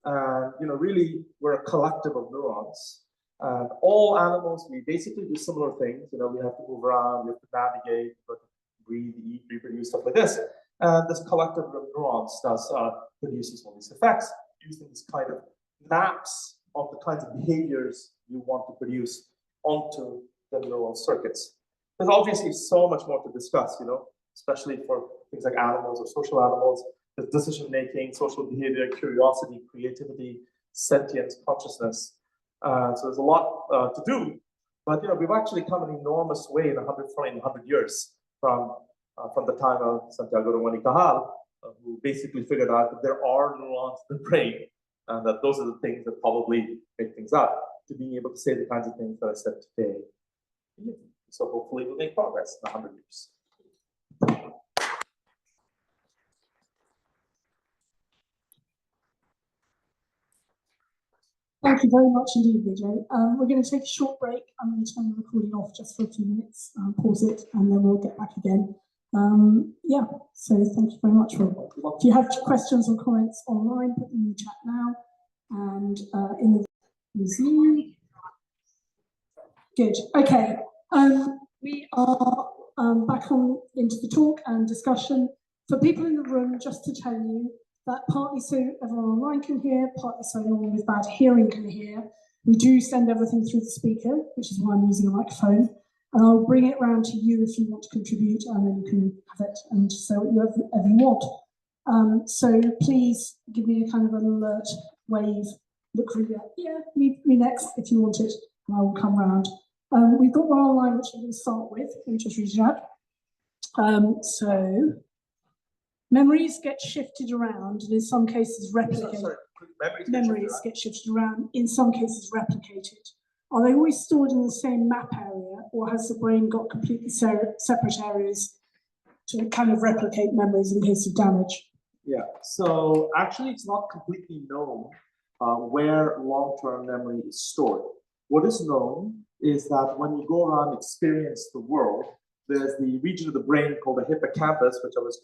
B: And really, we're a collective of neurons. And all animals, we basically do similar things. We have to move around, we have to navigate, we have to breathe, eat, reproduce, stuff like this. And this collective of neurons produces all these effects using this kind of maps of the kinds of behaviors you want to produce onto the neural circuits. There's obviously so much more to discuss, especially for things like animals or social animals. There's decision-making, social behavior, curiosity, creativity, sentience, consciousness. So there's a lot to do. But we've actually come an enormous way in 100 years from the time of Santiago Ramón y Cajal, who basically figured out that there are neurons in the brain, and that those are the things that probably make things up, to being able to say the kinds of things that I said today. So hopefully we'll make progress in 100 years.
A: Thank you very much indeed, Vijay. We're going to take a short break. I'm going to turn the recording off just for a few minutes, pause it, and then we'll get back again. Yeah, so thank you very much. If you have questions or comments online, put them in the chat now. And in the museum. Good, okay. We are back on into the talk and discussion. For people in the room, just to tell you that partly so everyone online can hear, partly so everyone with bad hearing can hear, we do send everything through the speaker, which is why I'm using a microphone. And I'll bring it round to you if you want to contribute, and then you can have it and say whatever you want. So please give me a kind of an alert wave, look for you, yeah, me next if you want it, and I will come round. We've got one online which I'm going to start with, which is read out. So memories get shifted around, and in some cases replicated.
B: Sorry,
A: memories get shifted around, in some cases replicated. Are they always stored in the same map area, or has the brain got completely separate areas to kind of replicate memories in case of damage?
B: Yeah, so actually it's not completely known where long-term memory is stored. What is known is that when you go around and experience the world, there's the region of the brain called the hippocampus, which I was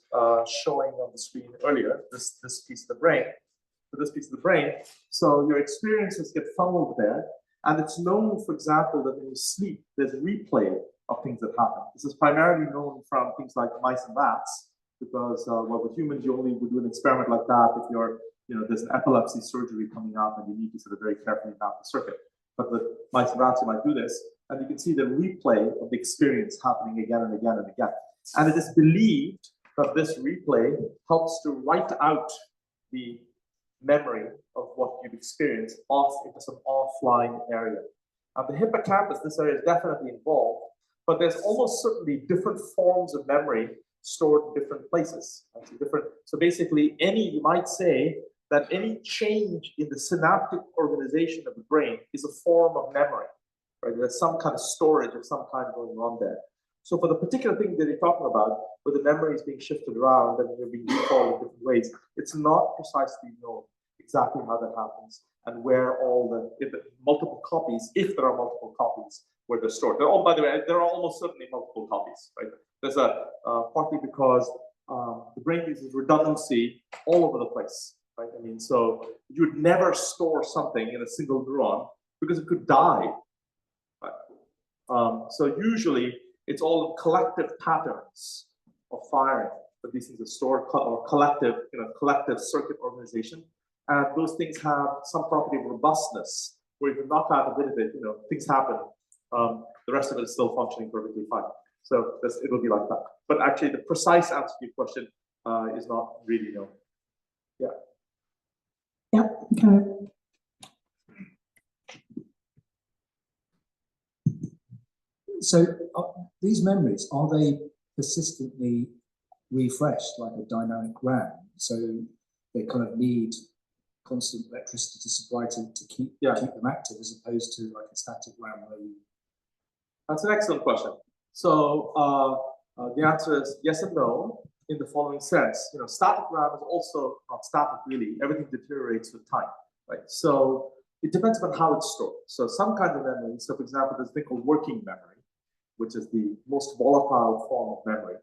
B: showing on the screen earlier, this piece of the brain, So your experiences get funneled there. And it's known, for example, that when you sleep, there's replay of things that happen. This is primarily known from things like mice and rats, because well, with humans, you only would do an experiment like that if you're, there's an epilepsy surgery coming up and you need to sort of very carefully map the circuit. But with mice and rats, you might do this, and you can see the replay of the experience happening again and again and again. And it is believed that this replay helps to write out the memory of what you've experienced off into some offline area. And the hippocampus, this area is definitely involved, but there's almost certainly different forms of memory stored in different places. So basically, you might say that any change in the synaptic organization of the brain is a form of memory, right? There's some kind of storage of some kind going on there. So for the particular thing that you're talking about, where the memory is being shifted around and you're being recalled in different ways, it's not precisely known exactly how that happens and where all the multiple copies, if there are multiple copies, where they're stored. By the way, there are almost certainly multiple copies, right? There's partly because the brain uses redundancy all over the place, right? I mean, so you would never store something in a single neuron because it could die, right? So usually it's all collective patterns of firing that these things are stored, or collective circuit organization. And those things have some property of robustness, where if you knock out a bit of it, things happen. The rest of it is still functioning perfectly fine. So it will be like that. But actually, the precise answer to your question is not really known. Yeah.
A: Yeah. Okay.
C: So these memories, are they persistently refreshed like a dynamic RAM? So they kind of need constant electricity supply to keep them active, as opposed to like a static RAM where you...
B: That's an excellent question. So the answer is yes and no, in the following sense. Static RAM is also not static, really. Everything deteriorates with time, right? So it depends on how it's stored. So some kind of memory, so for example, there's a thing called working memory, which is the most volatile form of memory.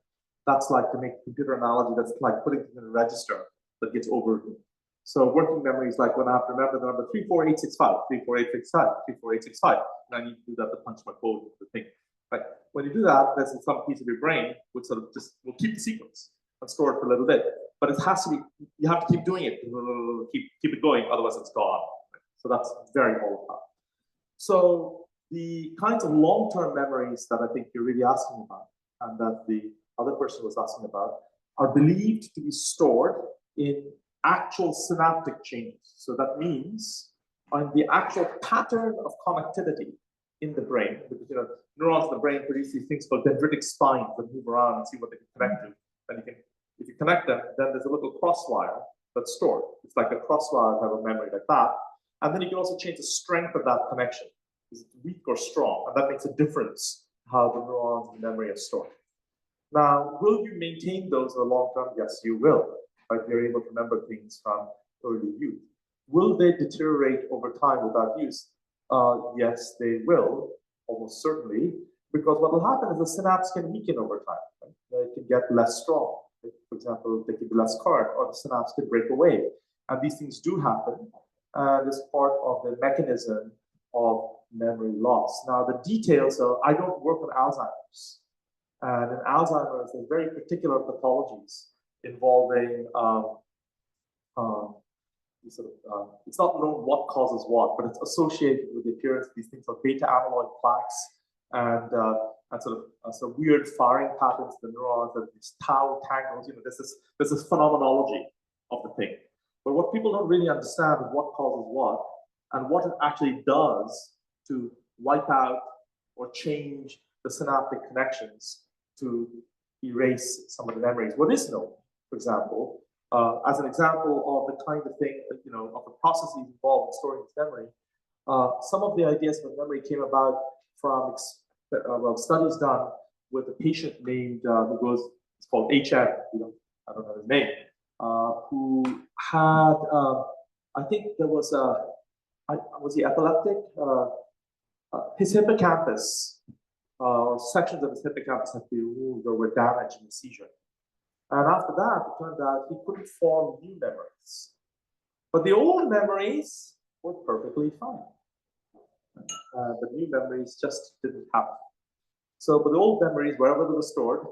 B: That's like, to make a computer analogy, that's like putting it in a register that gets overwritten. So working memory is like when I have to remember the number 34865, 34865, 34865, and I need to do that to punch my code into the thing. Right? When you do that, there's some piece of your brain which sort of just will keep the sequence and store it for a little bit. But it has to be, you have to keep doing it, keep it going, otherwise it's gone. Right? So that's very volatile. So the kinds of long-term memories that I think you're really asking about, and that the other person was asking about, are believed to be stored in actual synaptic changes. So that means on the actual pattern of connectivity in the brain, because neurons in the brain produce these things called dendritic spines that move around and see what they can connect to. And if you connect them, then there's a little crosswire that's stored. It's like a crosswire type of memory like that. And then you can also change the strength of that connection. Is it weak or strong? And that makes a difference how the neurons in memory are stored. Now, will you maintain those in the long term? Yes, you will. Like you're able to remember things from early youth. Will they deteriorate over time without use? Yes, they will, almost certainly, because what will happen is the synapse can weaken over time. Right? It can get less strong. For example, they can be less current, or the synapse can break away. And these things do happen, and it's part of the mechanism of memory loss. Now, the details are, I don't work on Alzheimer's. And in Alzheimer's, there's very particular pathologies involving it's not known what causes what, but it's associated with the appearance of these things like beta amyloid plaques and sort of weird firing patterns in the neurons, and these tau tangles. There's this phenomenology of the thing. But what people don't really understand is what causes what, and what it actually does to wipe out or change the synaptic connections to erase some of the memories. What is known, for example, as an example of the kind of thing, of the processes involved in storing this memory, some of the ideas of memory came about from studies done with a patient named it's called HM, I don't know his name, who had, I think there was was he epileptic? His hippocampus, sections of his hippocampus had been removed or were damaged in the seizure. And after that, it turned out he couldn't form new memories. But the old memories were perfectly fine. The new memories just didn't happen. So, but the old memories, wherever they were stored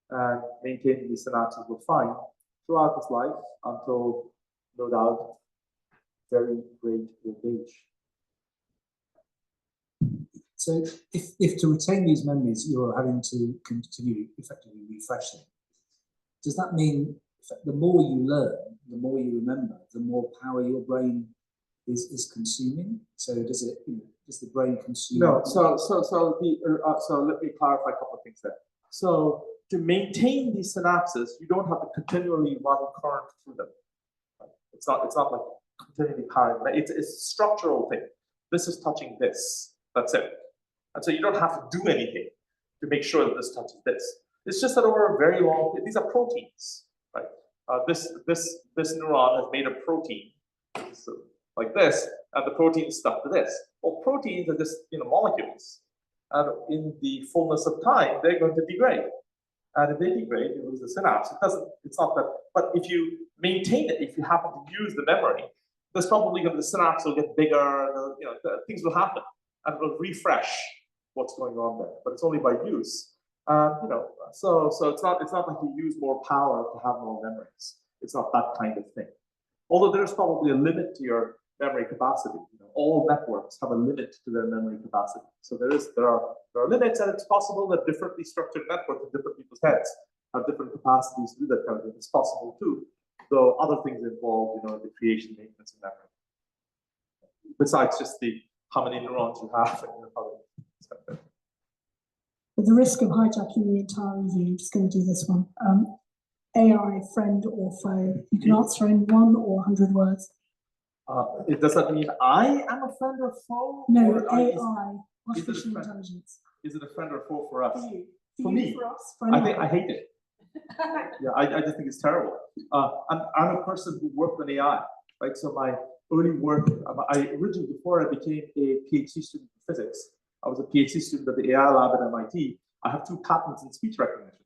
B: and maintaining the synapses, were fine throughout his life until, no doubt, very great old age.
C: So if to retain these memories, you're having to continue effectively refresh them, does that mean the more you learn, the more you remember, the more power your brain is consuming? So does does the brain consume?
B: No. So let me clarify a couple of things there. So to maintain these synapses, you don't have to continually run current through them. It's not like continually powering. It's a structural thing. This is touching this. That's it. And so you don't have to do anything to make sure that this touches this. It's just that over a very long, these are proteins, right? This neuron has made a protein, so like this, and the protein is stuck to this. Well, proteins are just molecules, and in the fullness of time, they're going to degrade. And if they degrade, you lose the synapse. It's not that. But if you maintain it, if you happen to use the memory, there's probably the synapse will get bigger. Things will happen, and it will refresh what's going on there. But it's only by use. So it's not like you use more power to have more memories. It's not that kind of thing. Although there's probably a limit to your memory capacity. All networks have a limit to their memory capacity. So there are limits, and it's possible that differently structured networks in different people's heads have different capacities to do that kind of thing. It's possible too, though other things involve, the creation, maintenance, and memory. Besides just how many neurons you have and how they.
A: At the risk of hijacking the entire review, I'm just going to do this one. AI, friend or foe? You can answer in 1 or 100 words.
B: Does that mean I am a friend or foe?
A: No,
B: or
A: AI, artificial intelligence.
B: Is it a friend or foe for us?
A: For you.
B: For me?
A: For us?
B: I hate it. Yeah, I just think it's terrible. I'm a person who worked on AI, right? So my early work, originally, before I became a PhD student in physics, I was a PhD student at the AI lab at MIT. I have 2 patents in speech recognition.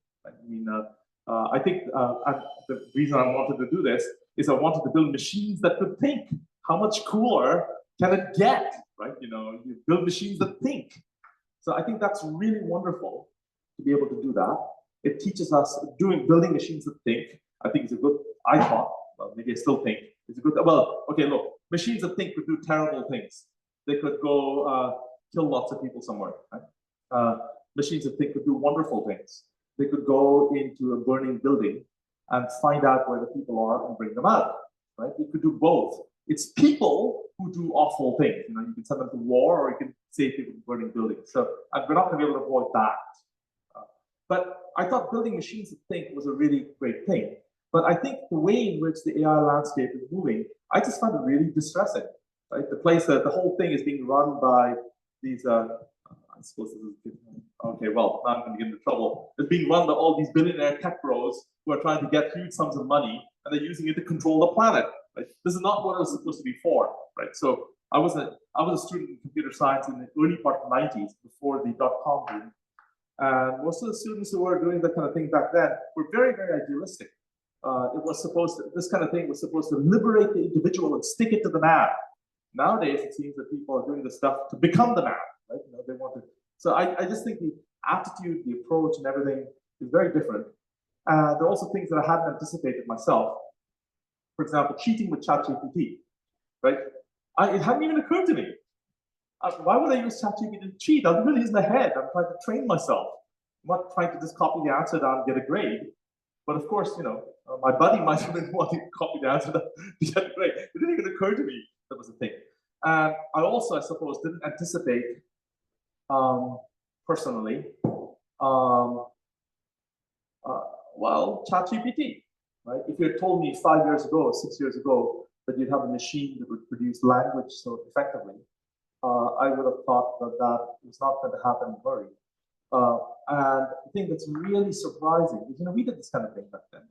B: I think the reason I wanted to do this is I wanted to build machines that could think. How much cooler can it get, right? You build machines that think. So I think that's really wonderful to be able to do that. It teaches us building machines that think. I think it's a good, I thought, well, maybe I still think, it's a good, well, okay, look, machines that think could do terrible things. They could go kill lots of people somewhere, right? Machines that think could do wonderful things. They could go into a burning building and find out where the people are and bring them out, right? You could do both. It's people who do awful things. You can send them to war, or you can save people from burning buildings. So we're not going to be able to avoid that. But I thought building machines that think was a really great thing. But I think the way in which the AI landscape is moving, I just find it really distressing, right? The whole thing is being run by these, I suppose this is, okay, well, now I'm going to get into trouble. It's being run by all these billionaire tech bros who are trying to get huge sums of money, and they're using it to control the planet. Right? This is not what it was supposed to be for, right? So I was a student in computer science in the early part of the 90s, before the .com boom. And most of the students who were doing that kind of thing back then were very, very idealistic. This kind of thing was supposed to liberate the individual and stick it to the man. Nowadays, it seems that people are doing this stuff to become the man, right? They want to. So I just think the attitude, the approach, and everything is very different. There are also things that I hadn't anticipated myself. For example, cheating with ChatGPT, right? It hadn't even occurred to me. Why would I use ChatGPT to cheat? I'm really using my head. I'm trying to train myself. I'm not trying to just copy the answer down and get a grade. But of course, my buddy might have been wanting to copy the answer down to get a grade. It didn't even occur to me that was a thing. And I also, I suppose, didn't anticipate personally, ChatGPT, right? If you had told me 5 years ago or 6 years ago that you'd have a machine that would produce language so effectively, I would have thought that was not going to happen in a hurry. And the thing that's really surprising is, we did this kind of thing back then.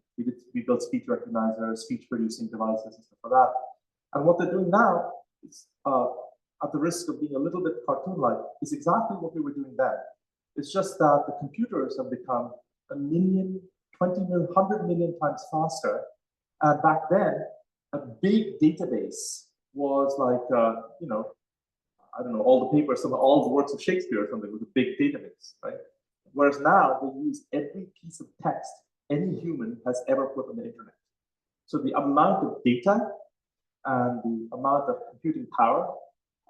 B: We built speech recognizers, speech producing devices, and stuff like that. And what they're doing now is, at the risk of being a little bit cartoon-like, is exactly what we were doing then. It's just that the computers have become 1 million, 20 million, 100 million times faster. And back then, a big database was like, I don't know, all the papers, all the works of Shakespeare or something, with a big database, right? Whereas now they use every piece of text any human has ever put on the internet. So the amount of data and the amount of computing power,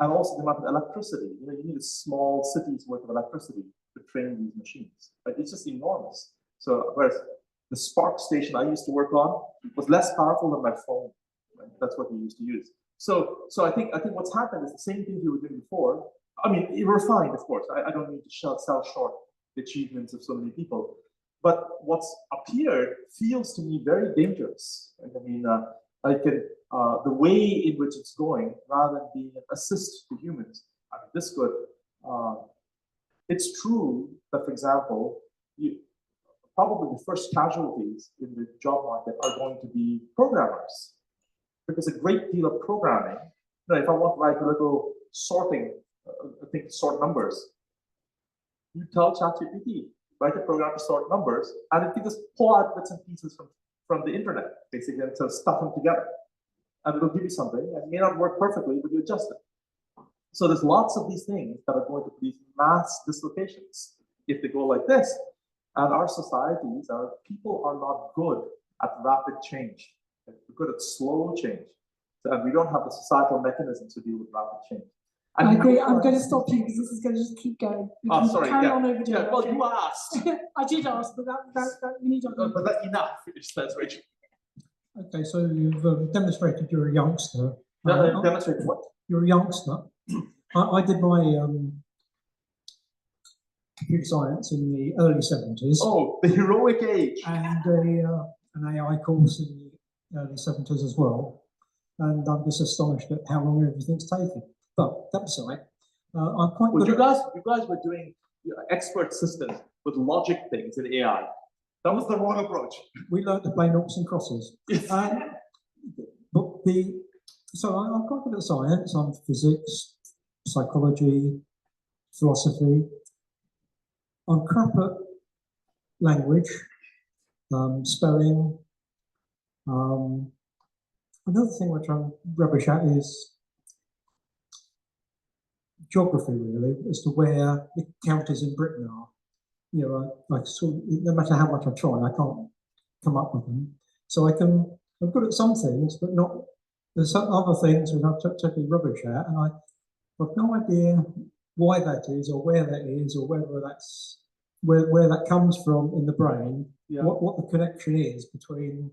B: and also the amount of electricity. You need a small city's worth of electricity to train these machines. Right? It's just enormous. So whereas the Spark station I used to work on was less powerful than my phone. Right? That's what we used to use. So I think what's happened is the same thing we were doing before. I mean, refined, of course. I don't need to sell short the achievements of so many people. But what's appeared feels to me very dangerous. I mean, the way in which it's going, rather than being an assist to humans, I mean, this could. It's true that, for example, probably the first casualties in the job market are going to be programmers, because a great deal of programming. If I want to write a little sorting, sort numbers, you tell ChatGPT, write a program to sort numbers, and it can just pull out bits and pieces from the internet, basically, and sort of stuff them together. And it'll give you something, and it may not work perfectly, but you adjust it. So there's lots of these things that are going to produce mass dislocations if they go like this. And our societies, our people are not good at rapid change. We're good at slow change. And we don't have the societal mechanisms to deal with rapid change. And
A: I agree. I'm going to stop you because this is going to just keep going.
B: Oh, sorry.
A: Carry on over
B: yeah. Well, you asked.
A: I did ask, but that you need to.
B: But that's enough. Says Rachel.
D: Okay, so you've demonstrated you're a youngster.
B: Demonstrated what?
D: You're a youngster. I did my computer science in the early 70s.
B: Oh, the heroic age.
D: And an AI course in the early 70s as well. And I'm just astonished at how long everything's taken. But that aside, I'm quite good.
B: You guys were doing expert systems with logic things in AI. That was the wrong approach.
D: We learned to play noughts and crosses. So I'm quite good at science. I'm physics, psychology, philosophy. I'm crap at language, spelling. Another thing which I'm rubbish at is geography, really, as to where the counties in Britain are. You know, no matter how much I try, I can't come up with them. So I'm good at some things, but not. There's some other things which I'm totally rubbish at, and I've no idea why that is, or where that is, or whether that's where that comes from in the brain. Yeah. What the connection is between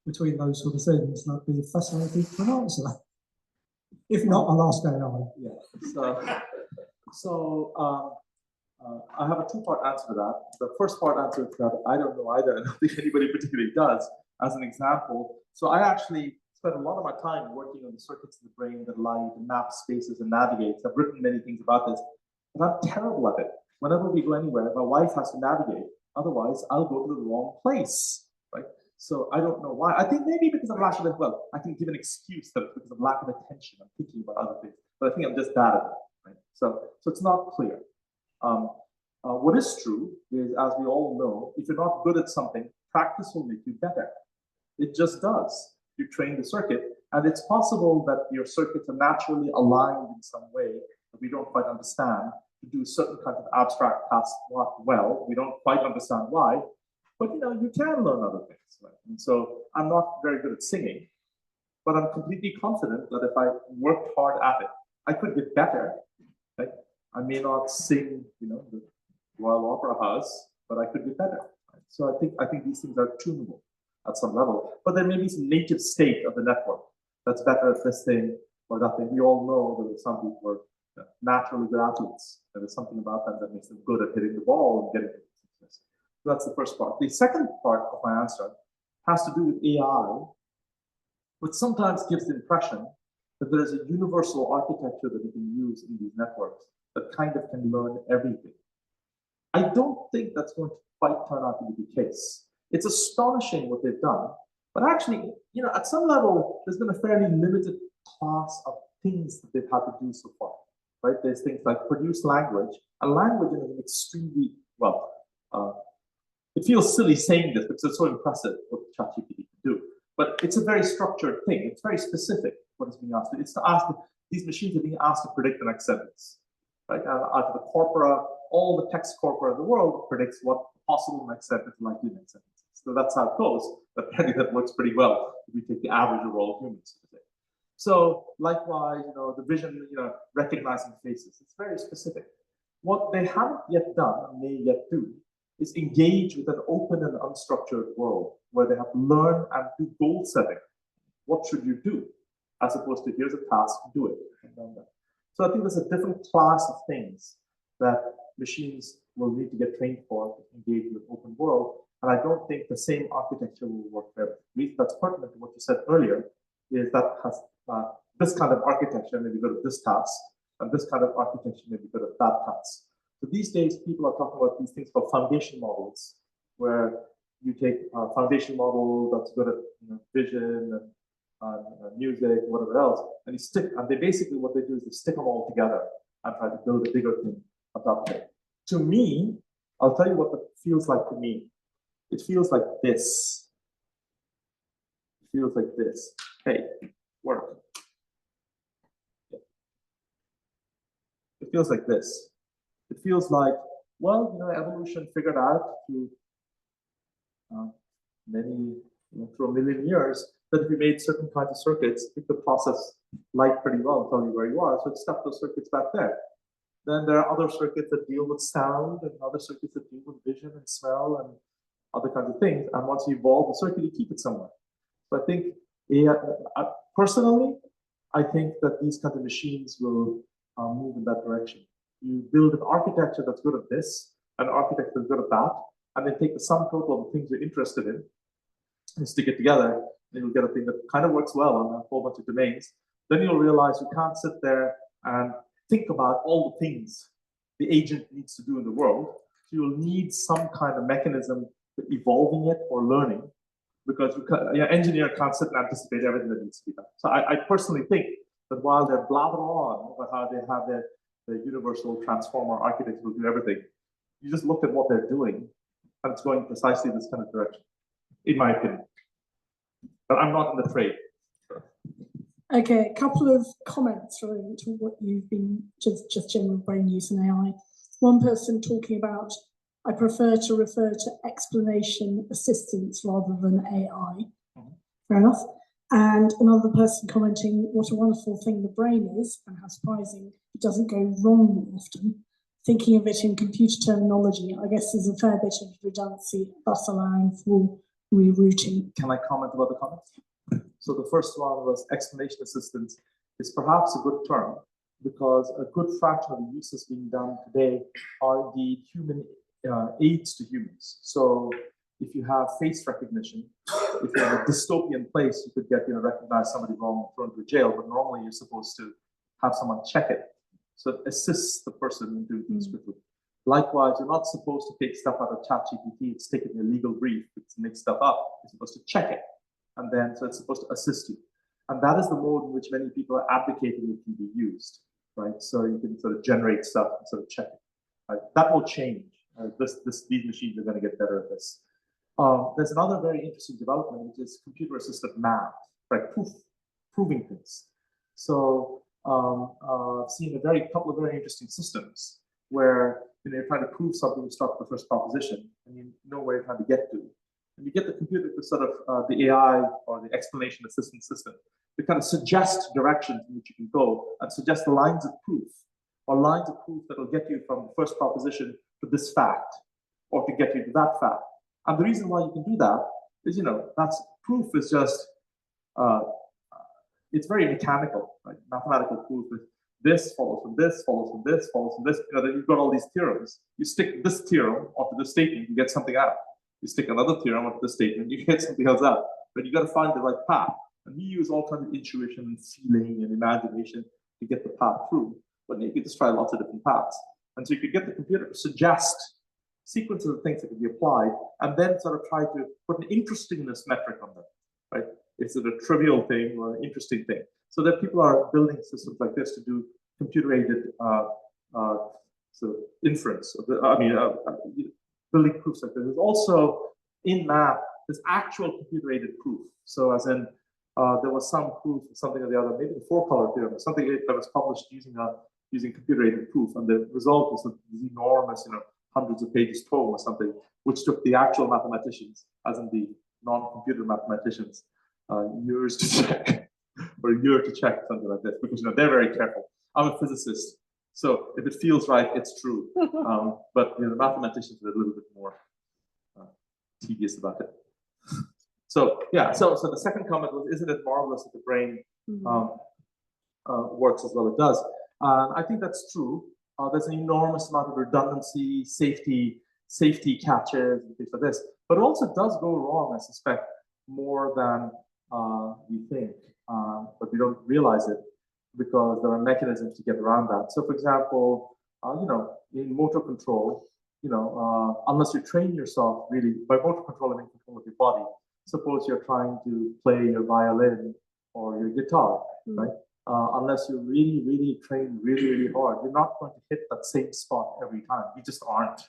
D: those sort of things, and I'd be fascinated for an answer. If not, I'll ask AI.
B: Yeah. So I have a two-part answer to that. The first part answer is that I don't know either. I don't think anybody particularly does. As an example, so I actually spent a lot of my time working on the circuits in the brain that allow you to map spaces and navigate. I've written many things about this, but I'm terrible at it. Whenever we go anywhere, my wife has to navigate. Otherwise, I'll go to the wrong place, right? So I don't know why. I think maybe because of lack of, well, I can give an excuse that it's because of lack of attention. I'm thinking about other things, but I think I'm just bad at it, right? So it's not clear. What is true is, as we all know, if you're not good at something, practice will make you better. It just does. You train the circuit, and it's possible that your circuits are naturally aligned in some way that we don't quite understand to do certain kinds of abstract tasks well. We don't quite understand why, but you can learn other things. Right? And so I'm not very good at singing, but I'm completely confident that if I worked hard at it, I could get better. Right? I may not sing, the Royal Opera House, but I could get better. Right? So I think these things are tunable at some level, but there may be some native state of the network that's better at this thing or that thing. We all know that some people are naturally good athletes, and there's something about them that makes them good at hitting the ball and getting success. So that's the first part. The second part of my answer has to do with AI, which sometimes gives the impression that there is a universal architecture that we can use in these networks that kind of can learn everything. I don't think that's going to quite turn out to be the case. It's astonishing what they've done, but actually, at some level, there's been a fairly limited class of things that they've had to do so far, right? There's things like produce language, and language is an extremely, it feels silly saying this because it's so impressive what ChatGPT can do, but it's a very structured thing. It's very specific what is being asked. It's to ask, these machines are being asked to predict the next sentence, right? Out of the corpora, all the text corpora in the world predicts what possible next sentence, likely next sentence. So that's how it goes. But apparently that works pretty well if we take the average of all humans. So likewise, the vision, recognizing faces, it's very specific. What they haven't yet done and may yet do is engage with an open and unstructured world where they have to learn and do goal setting. What should you do? As opposed to here's a task, do it. So I think there's a different class of things that machines will need to get trained for to engage with the open world. And I don't think the same architecture will work for everything. The reason that's pertinent to what you said earlier is that has this kind of architecture may be good at this task, and this kind of architecture may be good at that task. So these days, people are talking about these things called foundation models, where you take a foundation model that's good at vision and music, whatever else, and they basically what they do is they stick them all together and try to build a bigger thing on top of it. To me, I'll tell you what it feels like to me. It feels like this. It feels like this. Hey, work. It feels like this. It feels like, well, evolution figured out through through a million years that if you made certain kinds of circuits, it could process light pretty well and tell you where you are. So it stuck those circuits back there. Then there are other circuits that deal with sound and other circuits that deal with vision and smell and other kinds of things. And once you evolve the circuit, you keep it somewhere. So I think, personally, I think that these kinds of machines will move in that direction. You build an architecture that's good at this, an architecture that's good at that, and then take the sum total of the things you're interested in and stick it together, and you'll get a thing that kind of works well on a whole bunch of domains. Then you'll realize you can't sit there and think about all the things the agent needs to do in the world. So you'll need some kind of mechanism for evolving it or learning, because your engineer can't sit and anticipate everything that needs to be done. So I personally think that while they're blabbering on about how they have their universal transformer architecture will do everything, you just look at what they're doing, and it's going precisely this kind of direction, in my opinion. But I'm not in the trade.
A: Okay, a couple of comments relating to what you've been just general brain use and AI. One person talking about, I prefer to refer to explanation assistance rather than AI. Fair enough. And another person commenting what a wonderful thing the brain is and how surprising it doesn't go wrong often. Thinking of it in computer terminology, I guess there's a fair bit of redundancy, thus allowing for rerouting.
B: Can I comment about the comments? So the first one was explanation assistance is perhaps a good term because a good fraction of the uses being done today are indeed human aids to humans. So if you have face recognition, if you're in a dystopian place, you could get recognize somebody wrong and thrown to jail, but normally you're supposed to have someone check it. So it assists the person in doing things quickly. Likewise, you're not supposed to take stuff out of ChatGPT and stick it in your legal brief to make stuff up. You're supposed to check it. And then, so it's supposed to assist you. And that is the mode in which many people are advocating it can be used, right? So you can sort of generate stuff and sort of check it. Right? That will change. These machines are going to get better at this. There's another very interesting development, which is computer-assisted math, right? Proving things. So I've seen a couple of very interesting systems where you're trying to prove something, you start with the first proposition, and you know where you're trying to get to. And you get the computer to sort of the AI or the explanation assistance system to kind of suggest directions in which you can go and suggest lines of proof or lines of proof that will get you from the first proposition to this fact or to get you to that fact. And the reason why you can do that is, that's proof is just, it's very mechanical, right? Mathematical proof is this follows from this, follows from this, follows from this. Then you've got all these theorems. You stick this theorem onto this statement, you get something out. You stick another theorem onto the statement, you get something else out. But you got to find the right path. And we use all kinds of intuition and feeling and imagination to get the path through. But you could just try lots of different paths. And so you could get the computer to suggest sequences of things that can be applied, and then sort of try to put an interestingness metric on them, right? Is it a trivial thing or an interesting thing? So that people are building systems like this to do computer-aided sort of inference. Building proofs like this. There's also, in math, there's actual computer-aided proof. So as in, there was some proof of something or the other, maybe the four-color theorem, or something that was published using computer-aided proof, and the result was this enormous, hundreds of pages tome or something, which took the actual mathematicians, as in the non-computer mathematicians, years to check, or a year to check something like this, because they're very careful. I'm a physicist, so if it feels right, it's true. But the mathematicians are a little bit more tedious about it. So yeah, so the second comment was, isn't it marvelous that the brain works as well as it does? I think that's true. There's an enormous amount of redundancy, safety. safety catches and things like this. But it also does go wrong, I suspect, more than we think, but we don't realize it because there are mechanisms to get around that. So, for example, in motor control, unless you train yourself really, by motor control, I mean control of your body. Suppose you're trying to play your violin or your guitar, right? Unless you really, really train really, really hard, you're not going to hit that same spot every time. You just aren't.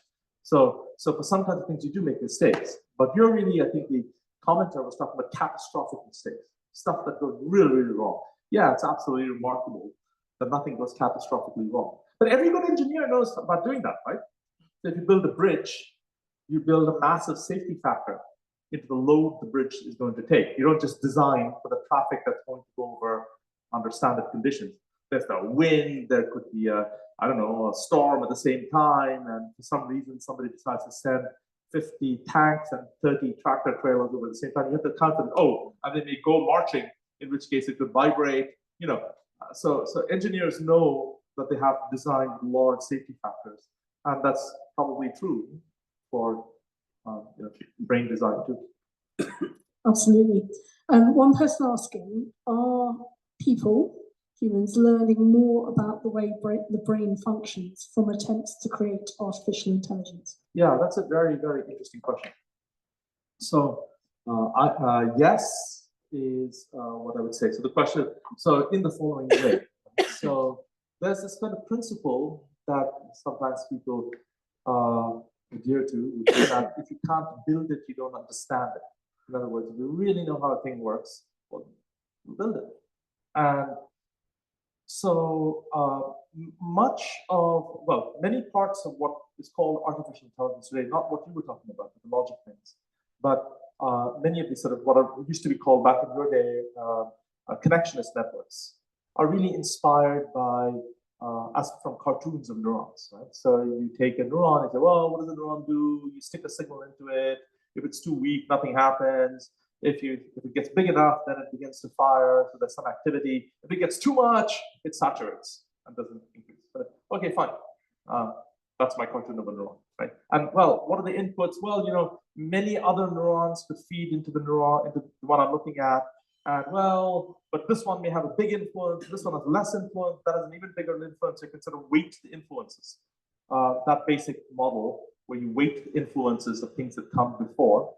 B: So for some kinds of things, you do make mistakes. But you're really, I think the commenter was talking about catastrophic mistakes, stuff that goes really, really wrong. Yeah, it's absolutely remarkable that nothing goes catastrophically wrong. But every good engineer knows about doing that, right? So if you build a bridge, you build a massive safety factor into the load the bridge is going to take. You don't just design for the traffic that's going to go over under standard conditions. There's the wind, there could be a storm at the same time, and for some reason somebody decides to send 50 tanks and 30 tractor trailers over at the same time. You have to count them, and they may go marching, in which case it could vibrate, So engineers know that they have to design large safety factors, and that's probably true for brain design too.
A: Absolutely. One person asking, are humans, learning more about the way the brain functions from attempts to create artificial intelligence?
B: Yeah, that's a very, very interesting question. So, yes is what I would say. So the question, in the following way. So there's this kind of principle that sometimes people adhere to, which is that if you can't build it, you don't understand it. In other words, if you really know how a thing works, well, build it. And so many parts of what is called artificial intelligence today, not what you were talking about, but the logic things, but many of these sort of what used to be called back in your day connectionist networks are really inspired by from cartoons of neurons, right? So you take a neuron and say, well, what does a neuron do? You stick a signal into it. If it's too weak, nothing happens. If it gets big enough, then it begins to fire, so there's some activity. If it gets too much, it saturates and doesn't increase. But, okay, fine. That's my cartoon of a neuron, right? And well, what are the inputs? Well, many other neurons could feed into the neuron, into the one I'm looking at. And well, but this one may have a big influence, this one has less influence, that has an even bigger influence. You can sort of weight the influences. That basic model where you weight the influences of things that come before,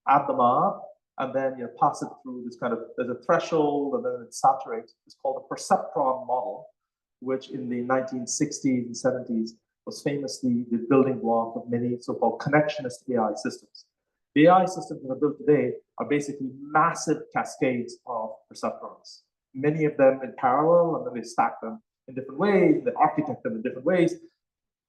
B: add them up, and then you pass it through this kind of, there's a threshold, and then it saturates. It's called the perceptron model, which in the 1960s and 70s was famously the building block of many so-called connectionist AI systems. The AI systems that are built today are basically massive cascades of perceptrons, many of them in parallel, and then they stack them in different ways, they architect them in different ways.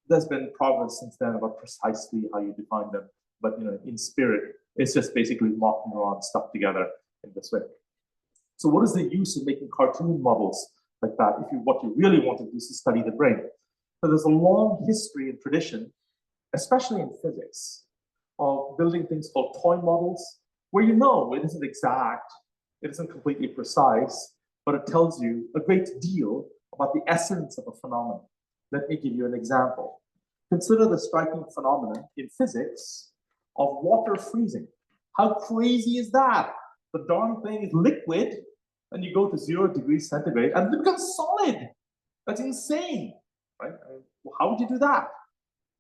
B: There's been progress since then about precisely how you define them, but in spirit, it's just basically mock neurons stuck together in this way. So what is the use of making cartoon models like that if what you really want to do is to study the brain? So there's a long history and tradition, especially in physics, of building things called toy models, where it isn't exact, it isn't completely precise, but it tells you a great deal about the essence of a phenomenon. Let me give you an example. Consider the striking phenomenon in physics of water freezing. How crazy is that? The darn thing is liquid, and you go to 0 degrees centigrade, and it becomes solid. That's insane, right? How would you do that?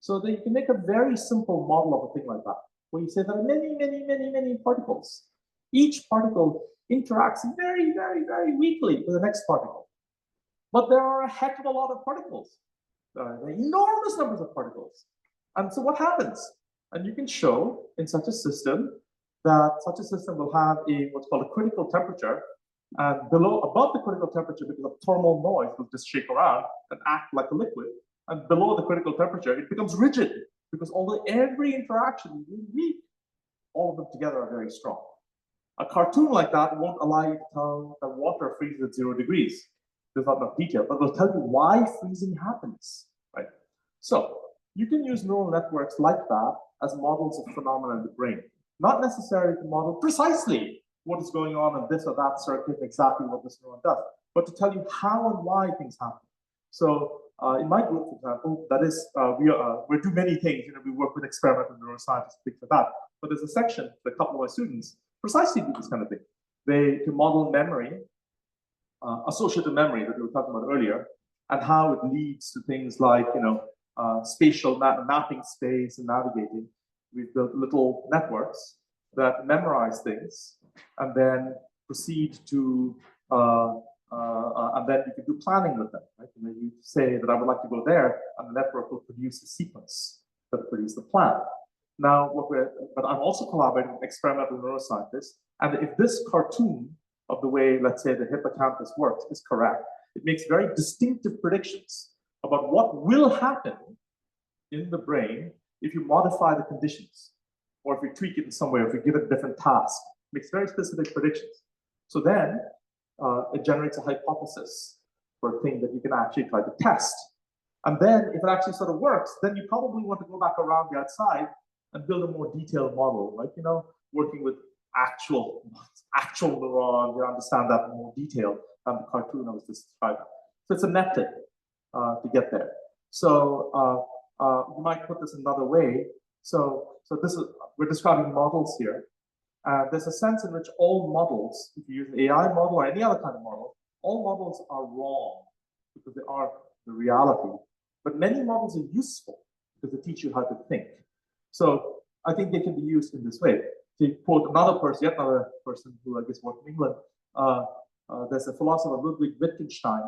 B: So that you can make a very simple model of a thing like that, where you say there are many, many, many, many particles. Each particle interacts very, very, very weakly with the next particle. But there are a heck of a lot of particles. There are enormous numbers of particles. And so what happens? And you can show in such a system that such a system will have what's called a critical temperature, and above the critical temperature, because of thermal noise, will just shake around and act like a liquid. And below the critical temperature, it becomes rigid, because although every interaction is really weak, all of them together are very strong. A cartoon like that won't allow you to tell that water freezes at 0 degrees. There's not enough detail, but it'll tell you why freezing happens, right? So you can use neural networks like that as models of phenomena in the brain, not necessarily to model precisely what is going on in this or that circuit, exactly what this neuron does, but to tell you how and why things happen. So in my group, for example, that is, we do many things. We work with experimental neuroscientists, things like that. But there's a section, a couple of my students, precisely do this kind of thing. They can model memory, associative memory that we were talking about earlier, and how it leads to things like, spatial mapping space and navigating. We've built little networks that memorize things and then proceed to, and then you can do planning with them, right? You say that I would like to go there, and the network will produce a sequence that will produce the plan. Now, but I'm also collaborating with experimental neuroscientists, and if this cartoon of the way, let's say, the hippocampus works is correct, it makes very distinctive predictions about what will happen in the brain if you modify the conditions, or if you tweak it in some way, or if you give it a different task. It makes very specific predictions. So then it generates a hypothesis for a thing that you can actually try to test. And then if it actually sort of works, then you probably want to go back around the outside and build a more detailed model, like, working with actual neurons, you understand that in more detail than the cartoon I was just describing. So it's a method to get there. So you might put this another way. So this is, we're describing models here. There's a sense in which all models, if you use an AI model or any other kind of model, all models are wrong because they are the reality. But many models are useful because they teach you how to think. So I think they can be used in this way. To quote another person, yet another person who I guess worked in England, there's a philosopher, Ludwig Wittgenstein,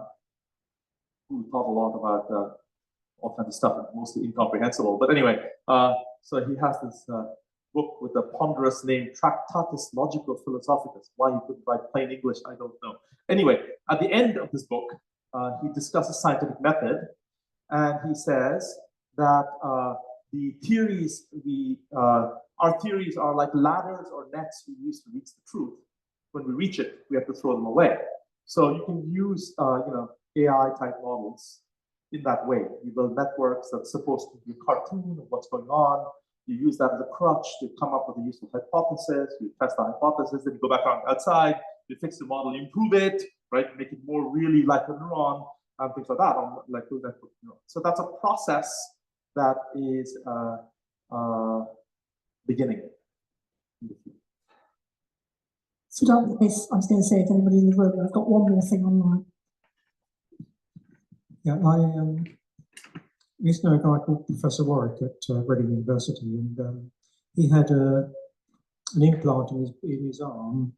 B: who thought a lot about all kinds of stuff, mostly incomprehensible. But anyway, so he has this book with a ponderous name, Tractatus Logico Philosophicus. Why he couldn't write plain English, I don't know. Anyway, at the end of this book, he discusses scientific method, and he says that the theories, our theories are like ladders or nets we use to reach the truth. When we reach it, we have to throw them away. So you can use, AI type models in that way. You build networks that's supposed to be a cartoon of what's going on. You use that as a crutch to come up with a useful hypothesis. You test the hypothesis, then you go back around outside, you fix the model, you improve it, right? Make it more really like a neuron and things like that, like network neurons. So that's a process that is beginning.
A: So that was, I was going to say, if anybody in the room, I've got one more thing online.
D: Yeah, I used to know a guy called Professor Warwick at Reading University, and he had an implant in his arm,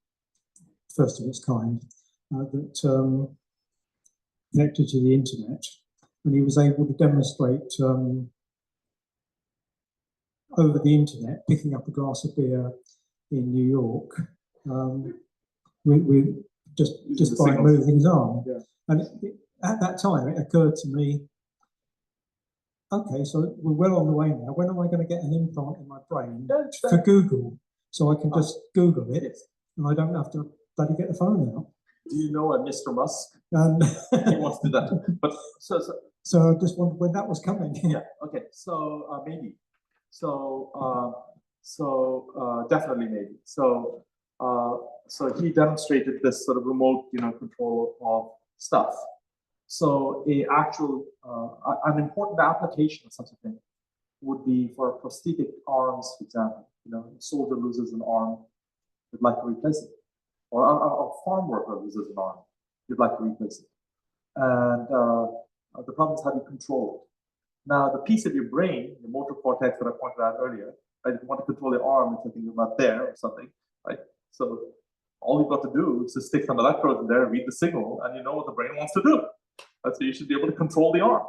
D: first of its kind, that connected to the internet, and he was able to demonstrate over the internet, picking up a glass of beer in New York, with just by moving his arm. Yeah. And at that time, it occurred to me, okay, so we're well on the way now. When am I going to get an implant in my brain for Google? So I can just Google it, and I don't have to bloody get the phone out.
B: Do you know a Mr. Musk? He wants to do that. But so
D: I just wondered when that was coming.
B: Yeah. Okay. So maybe. So definitely maybe. So he demonstrated this sort of remote, control of stuff. So an important application of such a thing would be for prosthetic arms, for example. A soldier loses an arm, you'd like to replace it. Or a farm worker loses an arm, you'd like to replace it. And the problem is how do you control it? Now, the piece of your brain, the motor cortex that I pointed out earlier, right? If you want to control your arm, it's something about there or something, right? So all you've got to do is just stick some electrodes in there, read the signal, and you know what the brain wants to do. So you should be able to control the arm.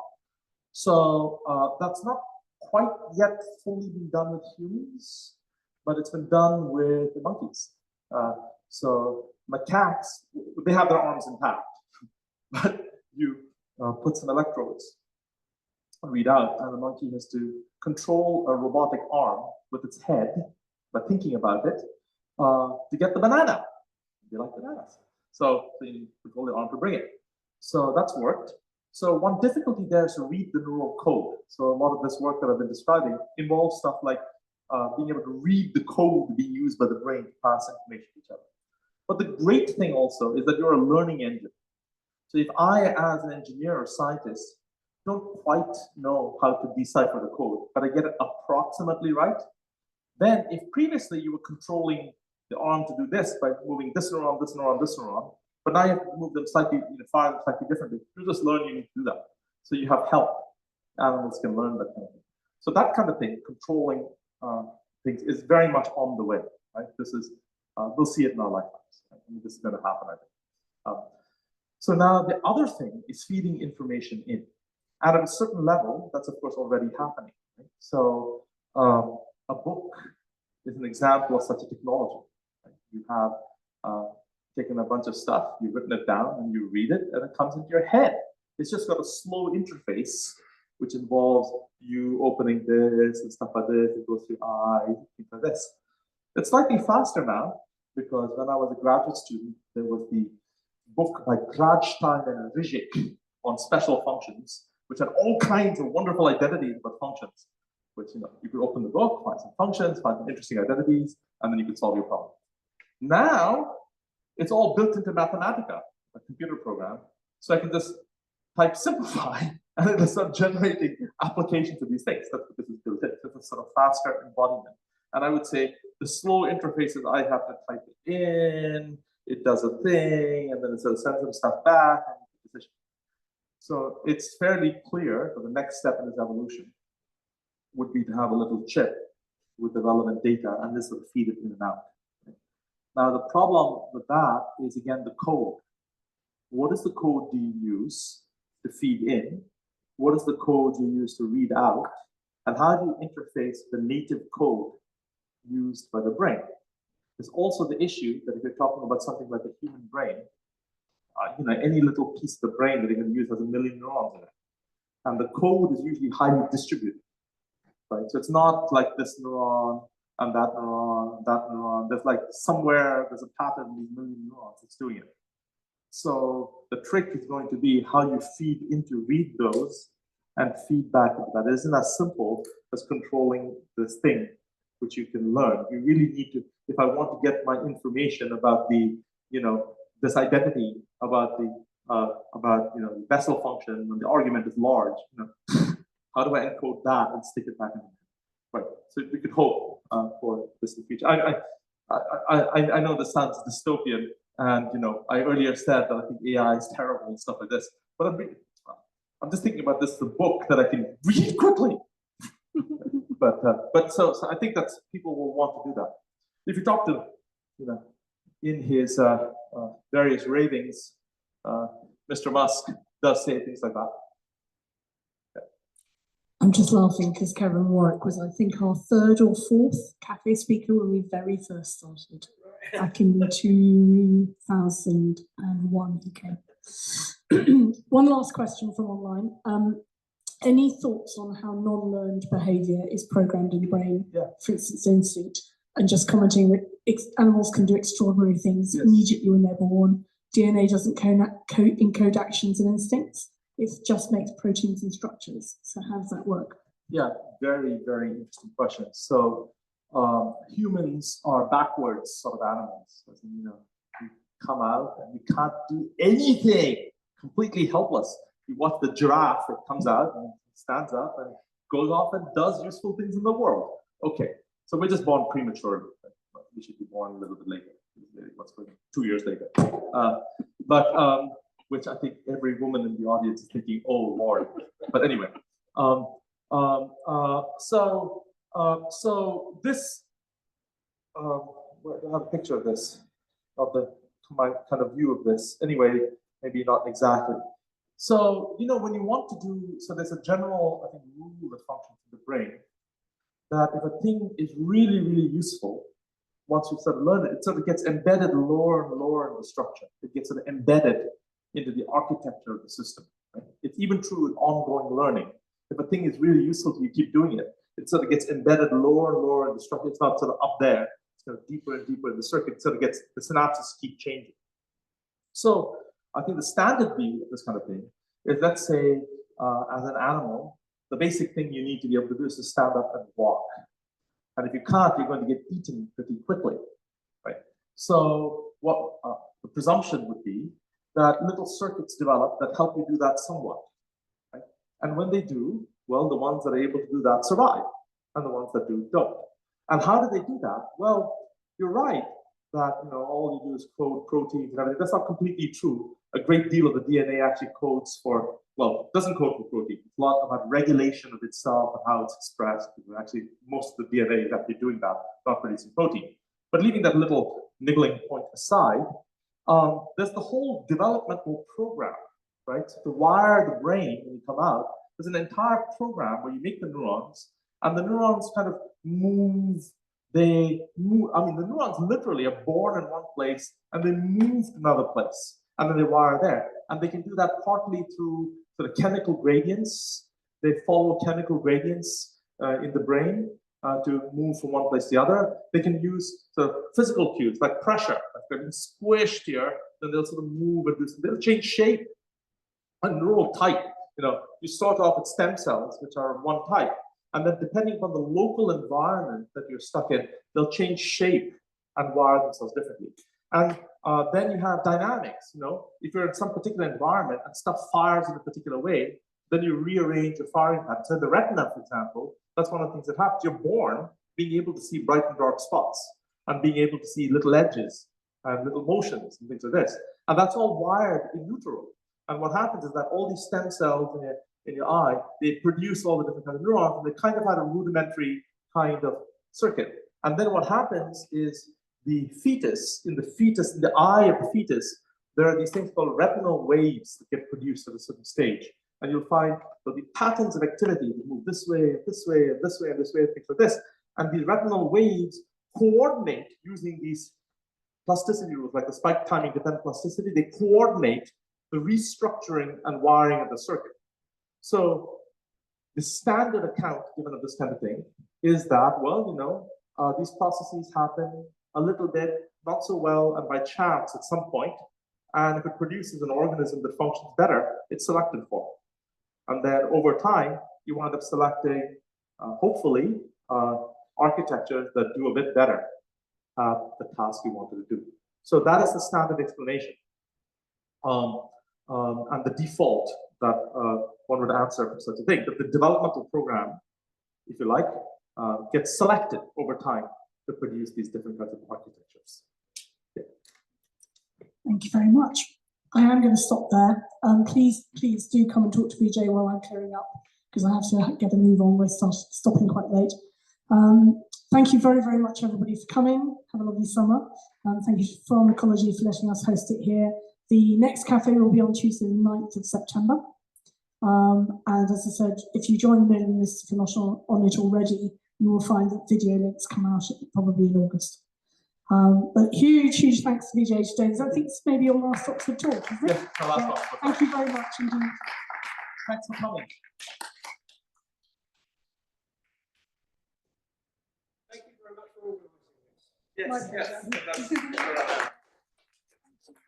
B: So that's not quite yet fully been done with humans, but it's been done with the monkeys. So macaques, they have their arms intact, but you put some electrodes, read out, and the monkey has to control a robotic arm with its head by thinking about it to get the banana. They like bananas. So you control the arm to bring it. So that's worked. So one difficulty there is to read the neural code. So a lot of this work that I've been describing involves stuff like being able to read the code being used by the brain to pass information to each other. But the great thing also is that you're a learning engine. So if I, as an engineer or scientist, don't quite know how to decipher the code, but I get it approximately right, then if previously you were controlling the arm to do this by moving this neuron, this neuron, this neuron, but now you have to move them slightly, fire them slightly differently, you just learn you need to do that. So you have help. Animals can learn that kind of thing. So that kind of thing, controlling things, is very much on the way. Right? This is we'll see it in our lifetimes. Right? I mean, this is going to happen, I think. So now the other thing is feeding information in. At a certain level, that's of course already happening. Right? So a book is an example of such a technology. Right? You have taken a bunch of stuff, you've written it down, and you read it, and it comes into your head. It's just got a slow interface, which involves you opening this and stuff like this. It goes through eyes, things like this. It's slightly faster now, because when I was a graduate student, there was the book by Gladstein and Vijay on special functions, which had all kinds of wonderful identities about functions, which, you could open the book, find some functions, find some interesting identities, and then you could solve your problem. Now, it's all built into Mathematica, a computer program, so I can just type simplify, and it'll start generating applications of these things. That's what this is built in. It's a sort of faster embodiment. And I would say the slow interfaces, I have to type it in, it does a thing, and then it sort of sends some stuff back, and decision. So it's fairly clear that the next step in this evolution would be to have a little chip with the relevant data, and this will feed it in and out. Now, the problem with that is, again, the code. What is the code do you use to feed in? What is the code you use to read out? And how do you interface the native code used by the brain? There's also the issue that if you're talking about something like the human brain, any little piece of the brain that you're going to use has 1 million neurons in it. And the code is usually highly distributed, right? So it's not like this neuron and that neuron, that neuron. There's like somewhere, there's a pattern in these 1 million neurons that's doing it. So the trick is going to be how you feed into read those and feed back into that. It isn't as simple as controlling this thing, which you can learn. You really need to, if I want to get my information about the, this identity about the, the Bessel function when the argument is large, how do I encode that and stick it back in? Right. So we could hope for this in the future. I know this sounds dystopian, and I earlier said that I think AI is terrible and stuff like this, but I'm just thinking about this, the book that I can read quickly. but so I think that people will want to do that. If you talk to, in his various ravings, Mr. Musk does say things like that.
A: I'm just laughing because Kevin Warwick was, I think, our third or fourth cafe speaker when we very first started. Back in 2001, he came. One last question from online. Any thoughts on how non-learned behaviour is programmed in the brain, for instance, instinct, and just commenting that animals can do extraordinary things immediately when they're born. DNA doesn't encode actions and instincts. It just makes proteins and structures. So how does that work?
B: Yeah, very, very interesting question. So humans are backwards sort of animals. So, you come out and you can't do anything, completely helpless. You watch the giraffe, it comes out and stands up and goes off and does useful things in the world. Okay, so we're just born prematurely. We should be born a little bit later. What's going on? 2 years later. Which I think every woman in the audience is thinking, oh Lord. But anyway, so this, I have a picture of this, of my kind of view of this. Anyway, maybe not exactly. So, when you want to do, so there's a general, I think, rule that functions in the brain, that if a thing is really, really useful, once you start to learn it, it sort of gets embedded lower and lower in the structure. It gets sort of embedded into the architecture of the system. Right? It's even true in ongoing learning. If a thing is really useful to you, keep doing it, it sort of gets embedded lower and lower in the structure. It's not sort of up there. It's sort of deeper and deeper in the circuit. It sort of gets, the synapses keep changing. So I think the standard view of this kind of thing is, let's say, as an animal, the basic thing you need to be able to do is to stand up and walk. And if you can't, you're going to get eaten pretty quickly, right? So what the presumption would be that little circuits develop that help you do that somewhat, right? And when they do, well, the ones that are able to do that survive, and the ones that do don't. And how do they do that? Well, you're right that all you do is code proteins and everything. That's not completely true. A great deal of the DNA actually codes for, well, doesn't code for protein. It's a lot about regulation of itself and how it's expressed. Actually, most of the DNA is actually doing that, not producing protein. But leaving that little niggling point aside, there's the whole developmental program, right? To wire the brain when you come out, there's an entire program where you make the neurons, and the neurons kind of move. They move. I mean, the neurons literally are born in one place and they move to another place, and then they wire there. And they can do that partly through sort of chemical gradients. They follow chemical gradients in the brain to move from one place to the other. They can use sort of physical cues like pressure. If they're being squished here, then they'll sort of move and do something. They'll change shape and neural type. You start off with stem cells, which are one type. And then depending upon the local environment that you're stuck in, they'll change shape and wire themselves differently. And then you have dynamics. If you're in some particular environment and stuff fires in a particular way, then you rearrange your firing pattern. So the retina, for example, that's one of the things that happens. You're born being able to see bright and dark spots and being able to see little edges and little motions and things like this. And that's all wired in utero. And what happens is that all these stem cells in your eye, they produce all the different kinds of neurons, and they kind of had a rudimentary kind of circuit. And then what happens is the fetus, in the eye of the fetus, there are these things called retinal waves that get produced at a certain stage. And you'll find there'll be patterns of activity that move this way, this way, and this way, and this way, and things like this. And these retinal waves coordinate using these plasticity rules, like the spike timing dependent plasticity. They coordinate the restructuring and wiring of the circuit. So the standard account given of this kind of thing is that, well, these processes happen a little bit, not so well, and by chance at some point. And if it produces an organism that functions better, it's selected for. And then over time, you wind up selecting, hopefully, architectures that do a bit better at the task you wanted to do. So that is the standard explanation. And the default that one would answer for such a thing. But the developmental program, if you like, gets selected over time to produce these different kinds of architectures. Yeah.
A: Thank you very much. I am going to stop there. Please do come and talk to Vijay while I'm clearing up, because I have to get a move on. We're stopping quite late. Thank you very, very much, everybody, for coming. Have a lovely summer. Thank you to Pharmacology for letting us host it here. The next cafe will be on Tuesday, the 9th of September. And as I said, if you join the mailing list, if you're not on it already, you will find that video links come out probably in August. But huge thanks to Vijay today. I think it's maybe your last Oxford talk, isn't it?
B: Yes, the last one.
A: Thank you very much indeed.
B: Thanks for coming. Thank you very much for organizing this. Yes, yes.